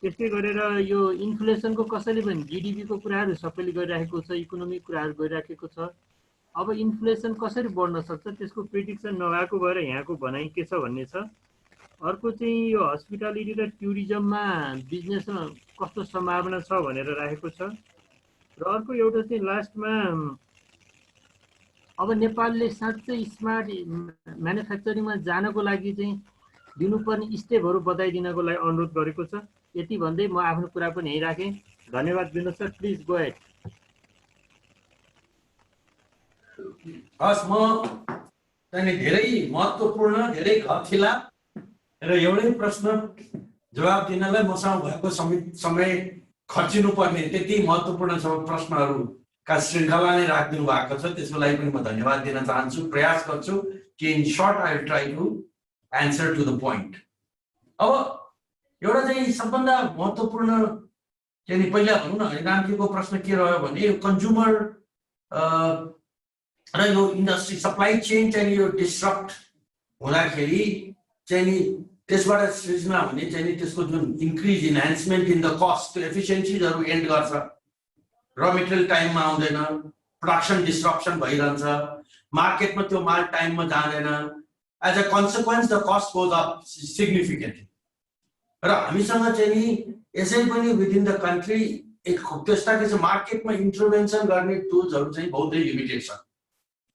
त्यस्तै गरेर यो इन्फ्लेसनको कसैले पनि जिडिपीको कुराहरू सबैले गरिराखेको छ, इकोनोमिक कुराहरू गरिराखेको छ। अब इन्फ्लेसन कसरी बढ्न सक्छ त्यसको प्रिडिक्सन नभएको भएर यहाँको भनाइ के छ भन्ने छ। अर्को चाहिँ यो हस्पिटालिटी र टुरिज्ममा बिजनेसमा कस्तो सम्भावना छ भनेर राखेको छ। र अर्को एउटा चाहिँ लास्टमा अब नेपालले साँच्चै स्मार्ट म्यानुफ्याक्चरिङमा जानको लागि चाहिँ दिनुपर्ने स्टेपहरू बताइदिनको लागि अनुरोध गरेको छ। यति भन्दै म आफ्नो कुरा पनि यहीँ राखेँ। धन्यवाद Vinod sir, please go ahead. हस्, म चाहिँ धेरै महत्त्वपूर्ण, धेरै घरथिला र एउटै प्रश्न जवाब दिनलाई मसँग भएको समय खर्चिनु पर्ने त्यति महत्त्वपूर्ण प्रश्नहरूका श्रृङ्खला नै राखिदिनु भएको छ। त्यसको लागि पनि म धन्यवाद दिन चाहन्छु। प्रयास गर्छु कि in short I will try to answer to the point. अब एउटा चाहिँ सबभन्दा महत्त्वपूर्ण चाहिँ पहिला भनौँ न, रामजीको प्रश्न के रह्यो भने यो कन्ज्युमर र यो इन्डस्ट्री सप्लाई चेन चाहिँ यो डिस्ट्रप्ट हुँदाखेरि चाहिँ नि त्यसबाट सृजना हुने चाहिँ नि त्यसको जुन increase enhancement in the cost, त्यो एफिसियन्सीजहरू एन्ड गर्छ। र मेटेरियल टाइममा आउँदैन, प्रोडक्सन डिस्ट्रप्सन भइरहन्छ, मार्केटमा त्यो माल टाइममा जाँदैन। As a consequence the cost goes up significantly. र हामीसँग चाहिँ नि यसै पनि विदिन द कन्ट्री त्यस्ता किसिम मार्केटमा इन्टरभेन्सन गर्ने टुल्सहरू चाहिँ बहुतै लिमिटेड छ।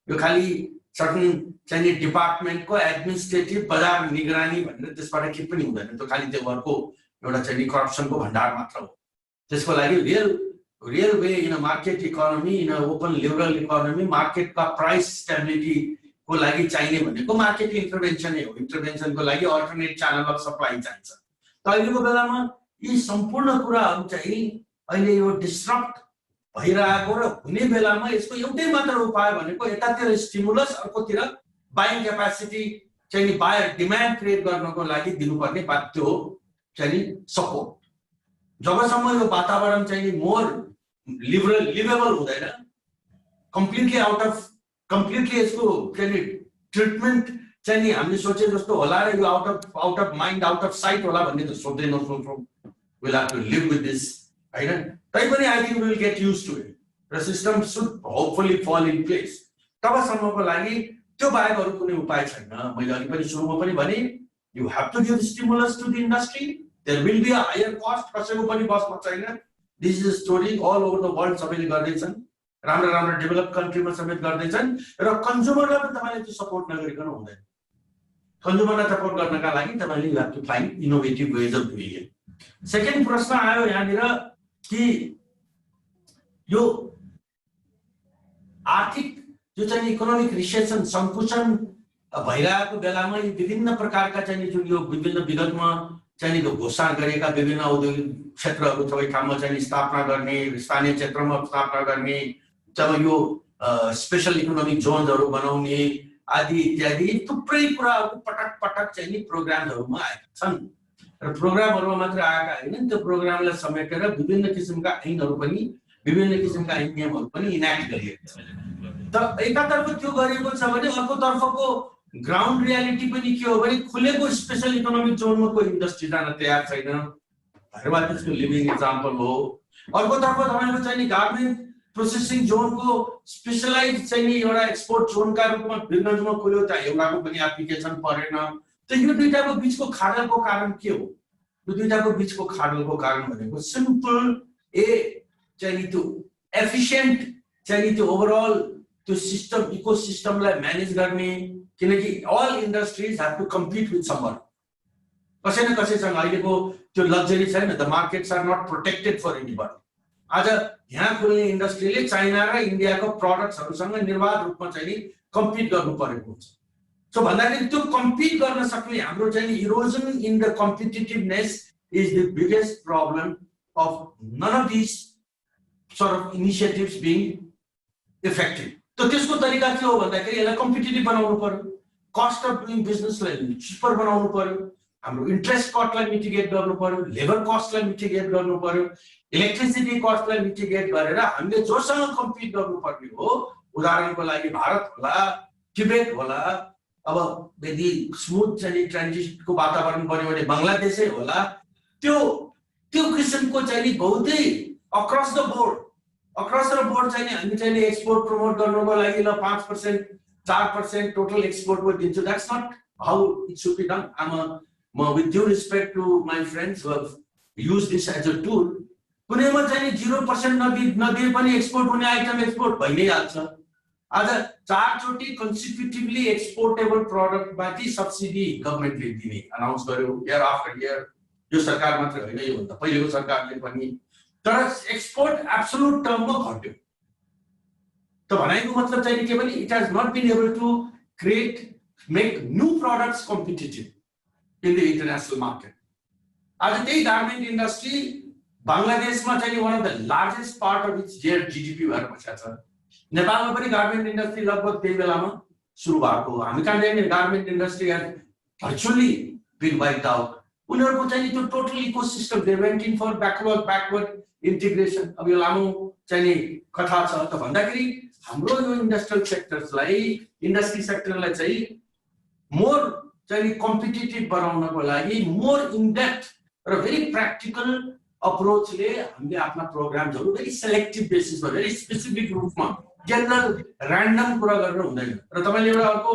यो खालि सर्टन चाहिँ डिपार्टमेन्टको एडमिनिस्ट्रेटिभ बजार निगरानी भनेर त्यसबाट के पनि हुँदैन। त्यो खालि त्यो अर्को एउटा चाहिँ करप्सनको भण्डार मात्र हो। त्यसको लागि real way in a market economy, in a open liberal economy, मार्केटका प्राइस स्टेबिलिटीको लागि चाहिने भनेको मार्केट इन्टरभेन्सनै हो। इन्टरभेन्सनको लागि अल्टरनेट च्यानल अफ सप्लाई चाहिन्छ। त अहिलेको बेलामा यी सम्पूर्ण कुराहरू चाहिँ अहिले यो डिस्ट्रप्ट भइरहेको र हुने बेलामा यसको एउटै मात्र उपाय भनेको एकातिर स्टिमुलस, अर्कोतिर बाइङ क्यापासिटी चाहिँ बायर डिमान्ड क्रिएट गर्नको लागि दिनुपर्ने बाध्य हो चाहिँ सपोर्ट। जबसम्म यो वातावरण चाहिँ मोर लिभेबल हुँदैन, कम्प्लिटली यसको चाहिँ ट्रिटमेन्ट चाहिँ हामीले सोचे जस्तो होला र यो out of mind out of sight होला भन्ने त सोच्दै नसोचौँ। We'll have to live with this हैन। तैपनि I think we'll get use to it र system should hopefully fall in place. तबसम्मको लागि त्यो बाहेक अरू कुनै उपाय छैन। मैले अघि पनि सुरुमा पनि भने you have to give stimulus to the industry. There will be a higher cost, कसैको पनि बसमा छैन। This is story all over the world, सबैले गर्दैछन्, राम्रो डेभलप कन्ट्रीमा समेत गर्दैछन्। र कन्ज्युमरलाई पनि तपाईँले त्यो सपोर्ट नगरिकन हुँदैन। कन्ज्युमरलाई सपोर्ट गर्नका लागि तपाईँले you have to find innovative ways of doing it. Second प्रश्न आयो यहाँनिर कि यो आर्थिक जो चाहिँ इकोनोमिक रिसेसन सङ्कुचन भइरहेको बेलामा यी विभिन्न प्रकारका चाहिँ जुन यो विभिन्न विगतमा चाहिँ घोषणा गरेका विभिन्न औद्योगिक क्षेत्रहरू सबै ठाउँमा चाहिँ स्थापना गर्ने, स्थानीय क्षेत्रमा स्थापना गर्ने, जब यो स्पेशल इकोनोमिक जोन्सहरू बनाउने आदि इत्यादि थुप्रै कुराहरू पटक चाहिँ प्रोग्रामहरूमा आएका छन्। र प्रोग्रामहरूमा मात्र आएका हैनन्, त्यो प्रोग्रामलाई समेटेर विभिन्न किसिमका ऐनहरू पनि, विभिन्न किसिमका ऐन नियमहरू पनि इनेक्ट गरिएको छ। त एकातर्फ त्यो गरिएको छ भने अर्कोतर्फको ग्राउन्ड रियालिटी पनि के हो भने खुलेको स्पेशल इकोनोमिक जोनमा कोही इन्डस्ट्री जान तयार छैन। धैर्यवाद त्यसको लिभिङ इक्जाम्पल हो। अर्कोतर्फ तपाईँको चाहिँ गार्मेन्ट प्रोसेसिङ जोनको स्पेसलाइज चाहिँ एउटा एक्सपोर्ट जोनका रूपमा वीरगञ्जमा खुल्यो, त एउटाको पनि एप्लिकेसन परेन। त यो दुईटाको बिचको खाडलको कारण के हो? यो दुईटाको बिचको खाडलको कारण भनेको सिम्पल चाहिँ त्यो एफिसिएन्ट चाहिँ त्यो ओभरअल त्यो सिस्टम इकोसिस्टमलाई म्यानेज गर्ने, किनकि all industries have to compete with someone. कसै न कसैसँग अहिलेको त्यो लग्जरी छैन। The markets are not protected for anybody. आज यहाँ खुल्ने इन्डस्ट्रीले चाइना र इन्डियाको प्रडक्ट्सहरूसँग निर्वाध रूपमा चाहिँ कम्पिट गर्नु परेको हुन्छ। सो भन्दाखेरि त्यो कम्पिट गर्न सक्ने हाम्रो चाहिँ erosion in the competitiveness is the biggest problem of none of this sort of initiatives being effective. तो त्यसको तरिका के हो भन्दाखेरि यसलाई कम्पिटिटिभ बनाउनु पर्यो, कस्ट अफ डुइङ बिजनेसलाई चिपर बनाउनु पर्यो, हाम्रो इन्ट्रेस्ट कस्टलाई मिटिगेट गर्नु पर्यो, लेबर कस्टलाई मिटिगेट गर्नु पर्यो, इलेक्ट्रिसिटी कस्टलाई मिटिगेट गरेर हामीले जोसँग कम्पिट गर्नुपर्ने हो। उदाहरणको लागि भारत होला, टिबेट होला, अब यदि स्मुथ चाहिँ ट्रान्जिसनको वातावरण बन्यो भने बङ्गलादेशै होला। त्यो किसिमको चाहिँ बहुतै अक्रस द बोर्ड चाहिँ हामी चाहिँ एक्सपोर्ट प्रमोट गर्नको लागि ल 5% 4% टोटल एक्सपोर्टको दिन्छु। That's not how it should be done. म with due respect to my friends who have use this as a tool, कुनैमा चाहिँ 0% नदिए पनि एक्सपोर्ट हुने आइटम एक्सपोर्ट भइ नै हाल्छ। आज 4 चोटि consecutively exportable product माथि सब्सिडी गभर्नमेन्टले दिने अनाउन्स गर्यो इयर आफ्टर इयर। यो सरकार मात्र होइन, यो भन्दा पहिलेको सरकारले पनि, तर एक्सपोर्ट एब्सोल्युट टर्ममा घट्यो। त भनाइको मतलब चाहिँ के भने it has not been able to make new products competitive in the international market. आज त्यही गार्मेन्ट इन्डस्ट्री बङ्गलादेशमा चाहिँ one of the largest part of its GDP भएर बसेको छ। नेपालमा पनि गार्मेन्ट इन्डस्ट्री लगभग त्यही बेलामा सुरु भएको। हामी कहाँ garment industry as virtually been wiped out. उनीहरूको चाहिँ त्यो total ecosystem they went in for backward integration. अब यो लामो चाहिँ कथा छ त भन्दाखेरि हाम्रो यो इन्डस्ट्रियल सेक्टर्सलाई, इन्डस्ट्री सेक्टरलाई चाहिँ मोर चाहिँ कम्पिटिटिभ बनाउनको लागि मोर इनडेप्थ र भेरी प्र्याक्टिकल अप्रोचले हामीले आफ्ना प्रोग्राम्सहरू भेरी सेलेक्टिभ बेसिसमा, भेरी स्पेसिफिक रूपमा, जेनरल ऱ्यान्डम कुरा गरेर हुँदैन। र तपाईँले एउटा अर्को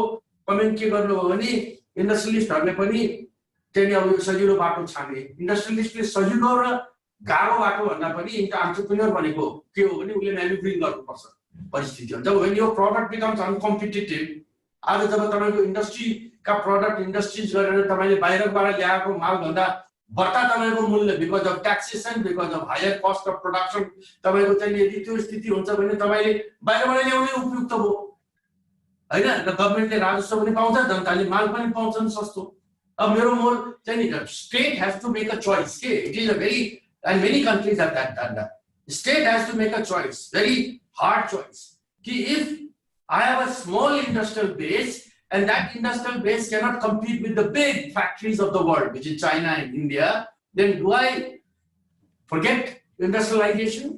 कमेन्ट के गर्नुभयो भने इन्डस्ट्रियलिस्टहरूले पनि त्यही अब यो सजिलो बाटो छाने। इन्डस्ट्रियलिस्टले सजिलो र गाह्रो बाटो भन्दा पनि एन्टरप्रेन्योर भनेको के हो भने उसले म्यानुफ्याक्चरिङ गर्नुपर्छ परिस्थिति हो। जब when your product becomes uncompetitive, आज जब तपाईको इन्डस्ट्रीका प्रोडक्ट इन्डस्ट्रीज गरेर तपाईले बाहिरबाट ल्याएको माल भन्दा बढ्ता तपाईको मूल्य because of taxation, because of higher cost of production तपाईको चाहिँ यदि त्यो स्थिति हुन्छ भने तपाईले बाहिरबाट ल्याउनै उपयुक्त हो हैन। र गभर्नमेन्टले राजस्व पनि पाउँछ, जनताले माल पनि पाउँछन् सस्तो। अब मेरो मोल चाहिँ state has to make a choice के it is a very and many countries have that. The state has to make a choice, very hard choice. If I have a small industrial base and that industrial base cannot compete with the big factories of the world, which is China and India, then do I forget industrialization?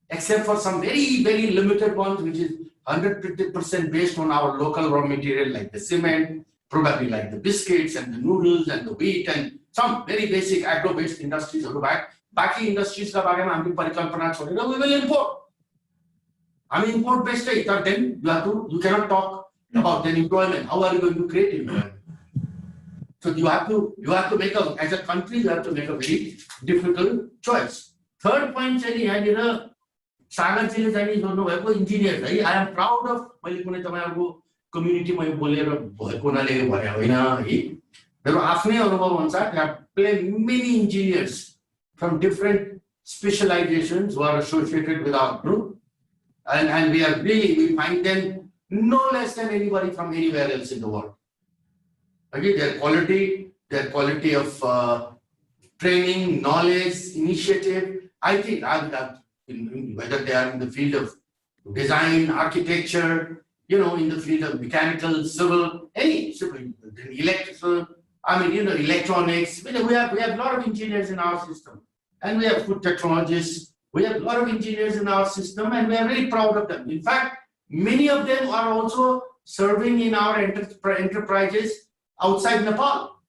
Except for some very, very limited ones, which is 150% based on our local raw material like the cement, probably like the biscuits and the noodles and the wheat and some very basic agro-based industries are back. बाकी industries का बारे में हमने परिकल्पना छोड़ेगा, we will import. I mean, import based है, but then you cannot talk about then employment. How are you going to create employment? So you have to make as a country, you have to make a very difficult choice. Third point चाहिँ यहाँनिर सागरजीले चाहिँ गर्नुभएको engineer है, I am proud of मैले कुनै तपाईहरुको community मै बोलेर भएको हुनाले भने होइन है, मेरो आफ्नै अनुभव अनुसार I have played many engineers from different specializations who are associated with our group, and we find them no less than anybody from anywhere else in the world. Okay, their quality of training, knowledge, initiative. I think whether they are in the field of design, architecture, in the field of mechanical, civil, electrical. I mean, electronics. We have a lot of engineers in our system, and we have food technologists. We have a lot of engineers in our system, and we are very proud of them. In fact, many of them are also serving in our enterprises outside Nepal.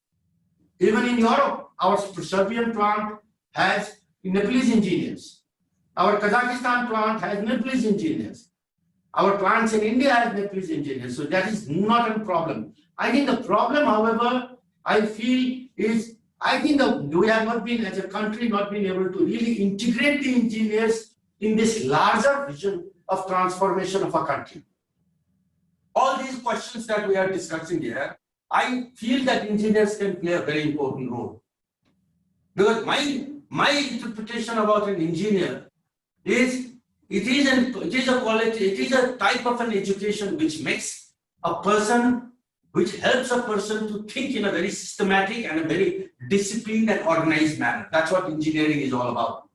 Even in Europe, our Serbian plant has Nepalese engineers. Our Kazakhstan plant has Nepalese engineers. Our plants in India have Nepalese engineers. So that is not a problem. I think the problem, however, I feel is, we have not been, as a country, not been able to really integrate the engineers in this larger vision of transformation of a country. All these questions that we are discussing here, I feel that engineers can play a very important role. Because my interpretation about an engineer is, it is a type of an education which makes a person, which helps a person to think in a very systematic and a very disciplined and organized manner. That's what engineering is all about.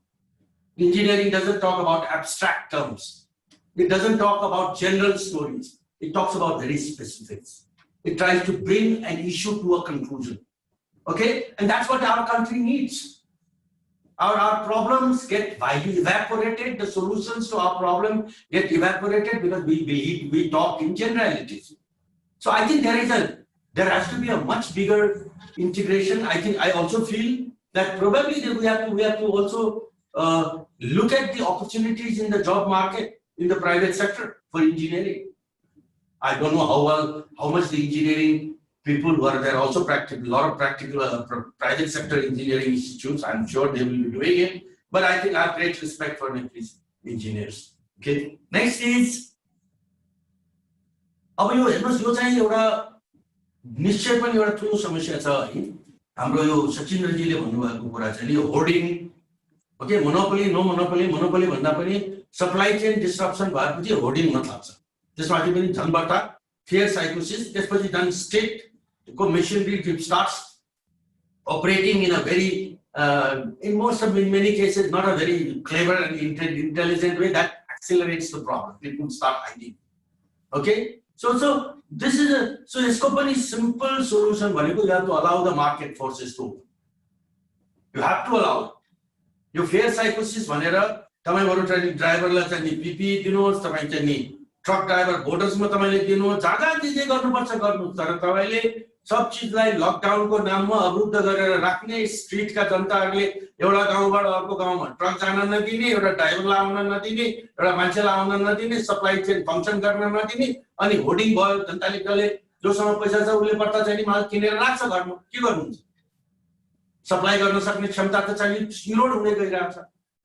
Engineering doesn't talk about abstract terms. It doesn't talk about general stories. It talks about very specifics. It tries to bring an issue to a conclusion. Okay? And that's what our country needs. Our problems get evaporated. The solutions to our problem get evaporated because we talk in generalities. So I think there has to be a much bigger integration. I also feel that probably we have to also look at the opportunities in the job market in the private sector for engineering. I don't know how much the engineering people who are there also a lot of practical private sector engineering institutes. I'm sure they will be doing it, but I think I have great respect for Nepalese engineers. Okay, next is अब यो हेर्नुहोस्, यो चाहिँ एउटा निश्चय पनि एउटा ठुलो समस्या छ है। हाम्रो यो सचिन्द्रजीले भन्नुभएको कुरा चाहिँ यो hoarding, okay, monopoly no monopoly, monopoly भन्दा पनि सप्लाई चेन डिस्ट्रप्सन भएपछि होर्डिङ हुन थाल्छ। त्यसमाथि पनि झनबट्टा फेयर साइकोसिस, त्यसपछि झन् स्टेटको machinery starts operating in a very, in many cases, not a very clever and intelligent way that accelerates the problem. People start hiding. Okay, so this is so यसको पनि simple solution भनेको, you have to allow the market forces to. You have to allow. यो fair psychosis भनेर तपाईहरु चाहिँ ड्राइभरलाई चाहिँ नि PPE दिनुहोस्, तपाई चाहिँ नि ट्रक ड्राइभर बोर्डर्समा तपाईले दिनुहोस्, जहाँ जे गर्नुपर्छ गर्नुहोस्, तर तपाईले सब चीजलाई लकडाउनको नाममा अवरुद्ध गरेर राख्ने, स्ट्रीटका जनताहरूले एउटा गाउँबाट अर्को गाउँमा ट्रक जान नदिने, एउटा ड्राइभरलाई आउन नदिने, एउटा मान्छेलाई आउन नदिने, सप्लाई चेन फंक्सन गर्न नदिने, अनि होर्डिङ भयो, जनताले कसले जोसँग पैसा छ उसले पट्टा चाहिँ नि माल किनेर राख्छ घरमा। के गर्नुहुन्छ? सप्लाई गर्न सक्ने क्षमता त चाहिँ इरोड हुँदै गइरहेछ,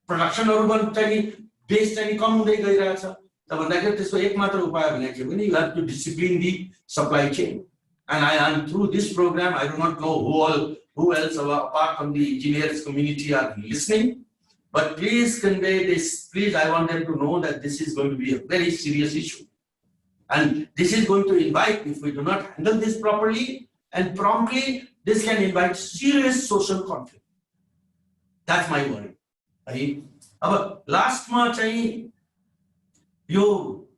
प्रोडक्सनहरु पनि चाहिँ बेस चाहिँ कम हुँदै गइरहेछ। त भन्दाखेरि त्यसको एकमात्र उपाय भनेको के भने, you have to discipline the supply chain. And through this program, I do not know who else apart from the engineers community are listening, but please convey this. Please, I want them to know that this is going to be a very serious issue, and this is going to invite, if we do not handle this properly and promptly, this can invite serious social conflict. That's my worry. Now, last March, yo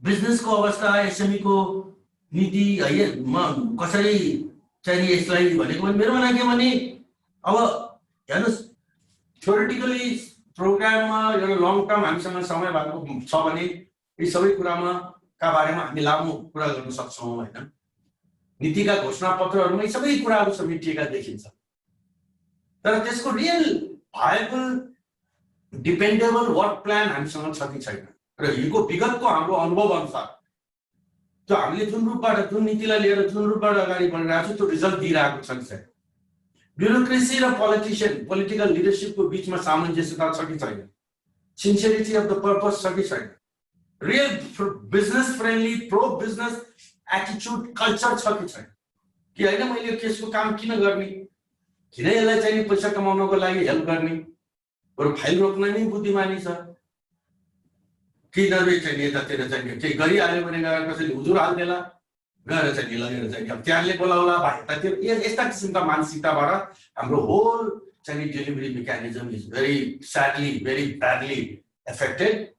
business ko avastha, SME ko नीति है म कसरी चाहिँ यसलाई भनेको मेरोमा के भने, अब हेर्नुस् थ्योरेटिकली प्रोग्राममा एउटा लङ टर्म हामीसँग समय भएको छ भने यी सबै कुरामा का बारेमा हामी लामो कुरा गर्न सक्छौं हैन। नीतिका घोषणा पत्रहरुमा यी सबै कुराहरु समेटिएका देखिन्छ, तर त्यसको रियल भायबल डिपेन्डेबल वर्क प्लान हामीसँग छ कि छैन। र हिजोको विगतको हाम्रो अनुभव अनुसार जो हामीले जुन रूपबाट जुन नीतिलाई लिएर जुन रूपबाट अगाडि बढिरहेको छ त्यो रिजल्ट दिइरहेको छ कि छैन। ब्युरोक्रेसी र पोलिटिकल लिडरशिपको बीचमा सामञ्जस्यता छ कि छैन। सिन्सियरिटी अफ द पर्पस छ कि छैन। Real business friendly pro business attitude culture छ कि छैन। कि हैन मैले यो केसको काम किन गर्ने, किन यसलाई चाहिँ पैसा कमाउनको लागि हेल्प गर्ने, बरु फाइल रोक्न नै बुद्धिमानी छ। कि नर्वे चाहिँ यतातिर चाहिँ केही गरिहाल्यो भने गएर कसैले हुजुर हाल्देला, गएर चाहिँ लगेर चाहिँ अब त्यहाँले बोलाउला भाइ यतातिर, यस्ता किसिमका मानसिकताबाट हाम्रो होल चाहिँ delivery mechanism is very sadly very badly affected.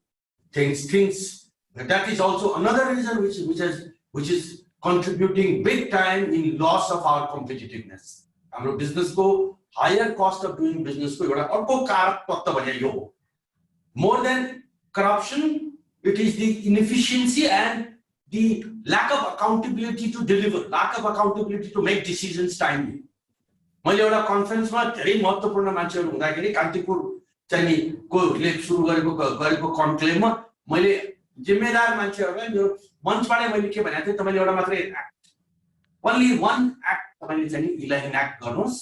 Things that is also another reason which is contributing big time in loss of our competitiveness. हाम्रो business को higher cost of doing business को एउटा अर्को कारक तत्व भने यो हो। More than corruption, it is the inefficiency and the lack of accountability to deliver, lack of accountability to make decisions timely. मैले एउटा कन्फरेन्समा धेरै महत्त्वपूर्ण मान्छेहरु हुँदाखेरि कान्तिपुर चाहिँ कोले सुरु गरेको कन्क्लेभमा मैले जिम्मेदार मान्छेहरुलाई मेरो मञ्चबाटै मैले के भनेको थिएँ, तपाईले एउटा मात्रै एक्ट, ओन्ली वन एक्ट तपाईले चाहिँ इनाक्ट गर्नुस्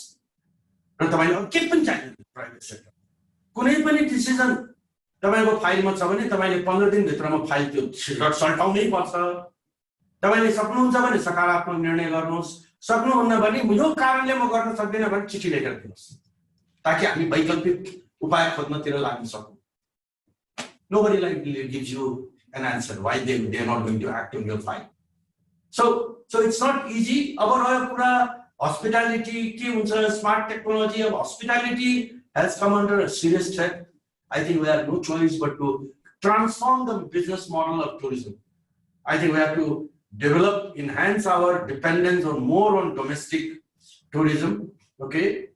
र तपाईले के पनि चाहिदैन प्राइभेट सेक्टर। कुनै पनि डिसिजन तपाईको फाइलमा छ भने तपाईले 15 दिन भित्रमा फाइल त्यो सल्टाउनै पर्छ। तपाईले सक्नुहुन्छ भने सकारात्मक निर्णय गर्नुस्, सक्नुहुन्न भने यो कारणले म गर्न सक्दिन भने चिठी लेखेर दिनुस् ताकि हामी वैकल्पिक उपाय खोज्नतिर लाग्न सकौं। Nobody gives you an answer why they are not going to act on your file. So it's not easy. अब रह्यो कुरा hospitality के हुन्छ, smart technology of hospitality has come under a serious threat. I think we have no choice but to transform the business model of tourism. I think we have to develop, enhance our dependence more on domestic tourism. Okay,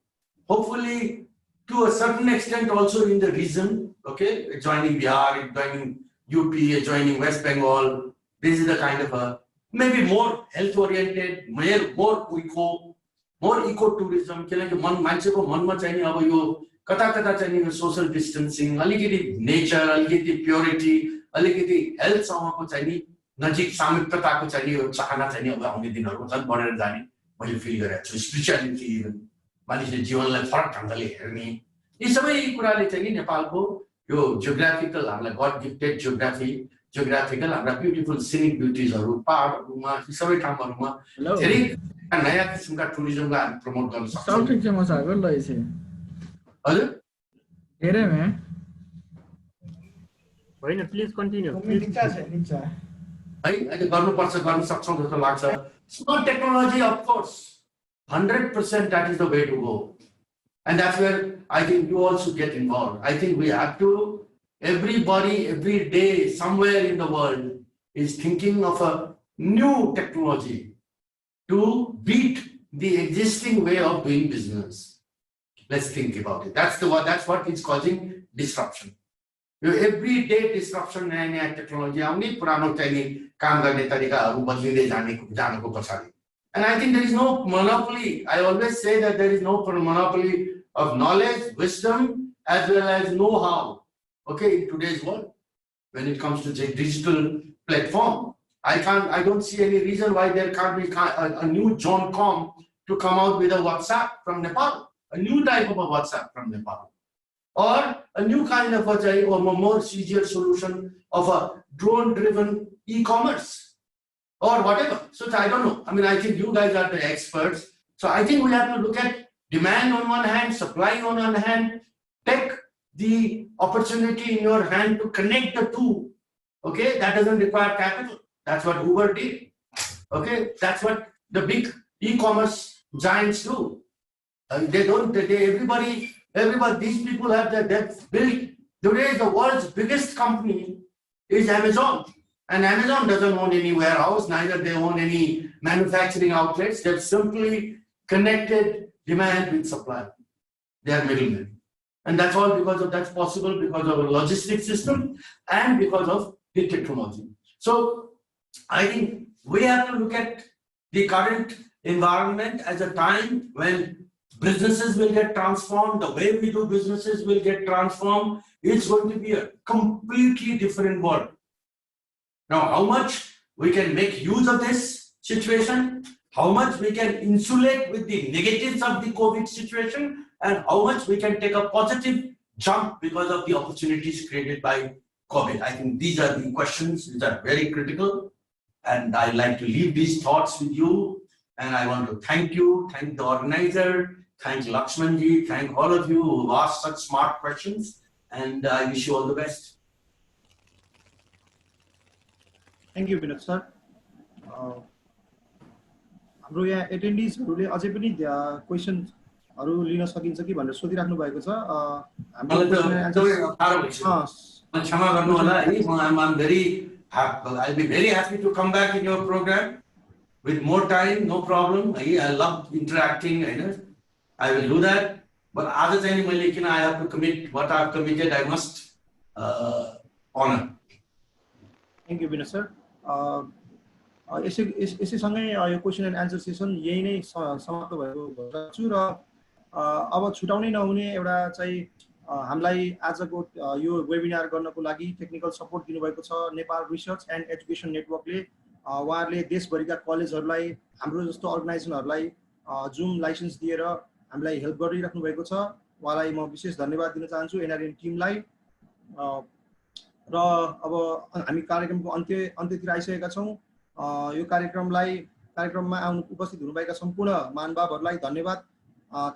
hopefully to a certain extent also in the region. Okay, joining Bihar, joining UP, joining West Bengal. This is the kind of a maybe more health-oriented, more eco-tourism. किनकि मान्छेको मनमा चाहिँ अब यो कता चाहिँ social distancing, अलिकति nature, अलिकति purity, अलिकति health सँगको चाहिँ नजिक सामिप्यताको चाहिँ यो चाहना चाहिँ अब आउने दिनहरुमा झन् बढेर जाने मैले फिल गरेको छु। स्पिरिचुअलिटी, मानिसले जीवनलाई फरक ढंगले हेर्ने, यी सबै कुराले चाहिँ नेपालको यो जियोग्राफिकल हामीलाई गड गिफ्टेड जियोग्राफी जियोग्राफिकल हाम्रा ब्युटिफुल सिनिक ब्युटिजहरू पहाडहरूमा सबै ठाउँहरूमा धेरै नयाँ किसिमका टुरिज्मलाई हामी प्रमोट गर्न सक्छौँ। हजुर धेरै में होइन प्लिज कन्टिन्यू प्लिज है अहिले गर्नुपर्छ गर्न सक्छौँ जस्तो लाग्छ। Smart technology of course 100% that is the way to go, and that's where I think you also get involved. I think we have to, everybody every day somewhere in the world is thinking of a new technology to beat the existing way of doing business. Let's think about it. That's what is causing disruption. Your everyday disruption नयाँ technology आउने पुरानो चाहिने काम गर्ने तरिकाहरू बदलिँदै जानको पछाडि. And I think there is no monopoly. I always say that there is no monopoly of knowledge, wisdom, as well as know-how. Okay, in today's world, when it comes to the digital platform, I don't see any reason why there can't be a new John Com to come out with a WhatsApp from Nepal, a new type of a WhatsApp from Nepal, or a new kind of a more easier solution of a drone-driven e-commerce, or whatever. So I don't know. I mean, I think you guys are the experts. So I think we have to look at demand on one hand, supply on one hand, take the opportunity in your hand to connect the two. Okay, that doesn't require capital. That's what Uber did. Okay, that's what the big e-commerce giants do. Everybody, these people have they've built. Today, the world's biggest company is Amazon. And Amazon doesn't own any warehouse, neither they own any manufacturing outlets. They've simply connected demand with supply. They are middlemen. And that's all that's possible because of a logistics system and because of the technology. So I think we have to look at the current environment as a time when businesses will get transformed, the way we do businesses will get transformed. It's going to be a completely different world. Now, how much we can make use of this situation, how much we can insulate with the negatives of the COVID situation, and how much we can take a positive jump because of the opportunities created by COVID. I think these are the questions which are very critical, and I'd like to leave these thoughts with you. And I want to thank you, thank the organizer, thank Lakshmanji, thank all of you who asked such smart questions, and I wish you all the best. Thank you, Vinod sir. हाम्रो यहाँ एटेन्डिजहरूले अझै पनि क्वेसनहरू लिन सकिन्छ कि भनेर सोधिराख्नु भएको छ। क्षमा गर्नु होला है, I'll be very happy to come back in your program with more time, no problem. I love interacting, I will do that. But आज चाहिँ मैले किन I have to commit what I have committed, I must honor. Thank you, Vinod sir. यसैसँगै यो question and answer session यही नै समाप्त भएको छु र अब छुटाउनै नहुने एउटा चाहिँ हामीलाई आजको यो वेबिनार गर्नको लागि टेक्निकल सपोर्ट दिनुभएको छ नेपाल रिसर्च एन्ड एजुकेसन नेटवर्कले। उहाँहरूले देशभरिका कलेजहरूलाई हाम्रो जस्तो अर्गनाइजेसनहरूलाई जुम लाइसेन्स दिएर हामीलाई हेल्प गरिराख्नु भएको छ। उहाँलाई म विशेष धन्यवाद दिन चाहन्छु एनआरएन टिमलाई। र अब हामी कार्यक्रमको अन्त्यतिर आइसकेका छौँ। यो कार्यक्रममा उपस्थित हुनुभएका सम्पूर्ण महानुभावहरूलाई धन्यवाद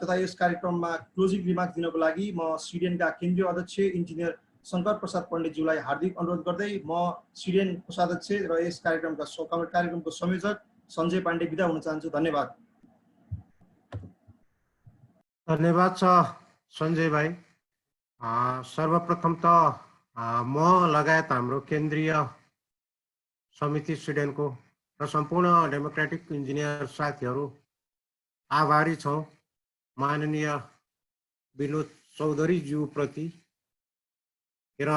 तथा यस कार्यक्रममा क्लोजिङ रिमार्क दिनको लागि म सिडिएनका केन्द्रीय अध्यक्ष इन्जिनियर शङ्कर प्रसाद पण्डितज्यूलाई हार्दिक अनुरोध गर्दै म सिडिएन कोषाध्यक्ष र यस कार्यक्रमको संयोजक सञ्जय पाण्डे बिदा हुन चाहन्छु। धन्यवाद। धन्यवाद छ सञ्जय भाइ। सर्वप्रथम त म लगायत हाम्रो केन्द्रीय समिति सिडिएनको र सम्पूर्ण डेमोक्रेटिक इन्जिनियर साथीहरू आभारी छौँ माननीय विनोद चौधरीज्यू प्रति र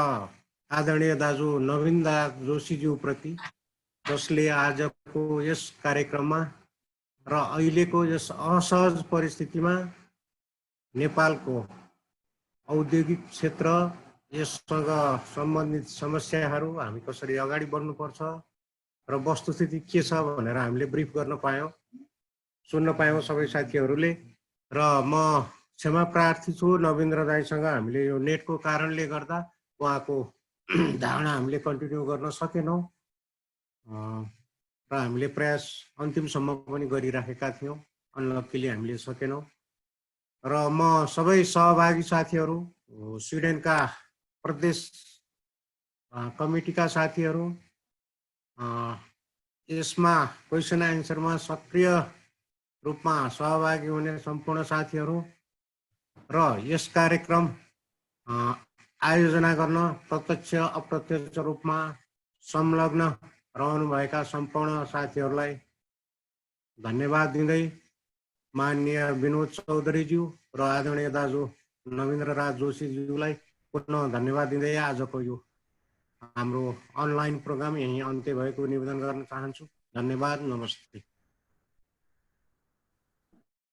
आदरणीय दाजु नवीन जोशीज्यू प्रति, जसले आजको यस कार्यक्रममा र अहिलेको यस असहज परिस्थितिमा नेपालको औद्योगिक क्षेत्र, यससँग सम्बन्धित समस्याहरू हामी कसरी अगाडि बढ्नुपर्छ र वस्तुस्थिति के छ भनेर हामीले ब्रिफ गर्न पायौँ, सुन्न पायौँ सबै साथीहरूले। र म क्षमा प्रार्थी छु नवीन्द्र दाइसँग हामीले यो नेटको कारणले गर्दा उहाँको धारणा हामीले कन्टिन्यू गर्न सकेनौँ र हामीले प्रयास अन्तिमसम्म पनि गरिराखेका थियौँ। अनलक्कीली हामीले सकेनौँ र म सबै सहभागी साथीहरू, स्विडेनका प्रदेश कमिटीका साथीहरू, यसमा क्वेसन एन्सरमा सक्रिय रूपमा सहभागी हुने सम्पूर्ण साथीहरू र यस कार्यक्रम आयोजना गर्न प्रत्यक्ष अप्रत्यक्ष रूपमा संलग्न रहनुभएका सम्पूर्ण साथीहरूलाई धन्यवाद दिँदै माननीय विनोद चौधरीज्यू र आदरणीय दाजु नवीन्द्र राज जोशीज्यूलाई पुनः धन्यवाद दिँदै आजको यो हाम्रो अनलाइन प्रोग्राम यही अन्त्य भएको निवेदन गर्न चाहन्छु। धन्यवाद, नमस्ते।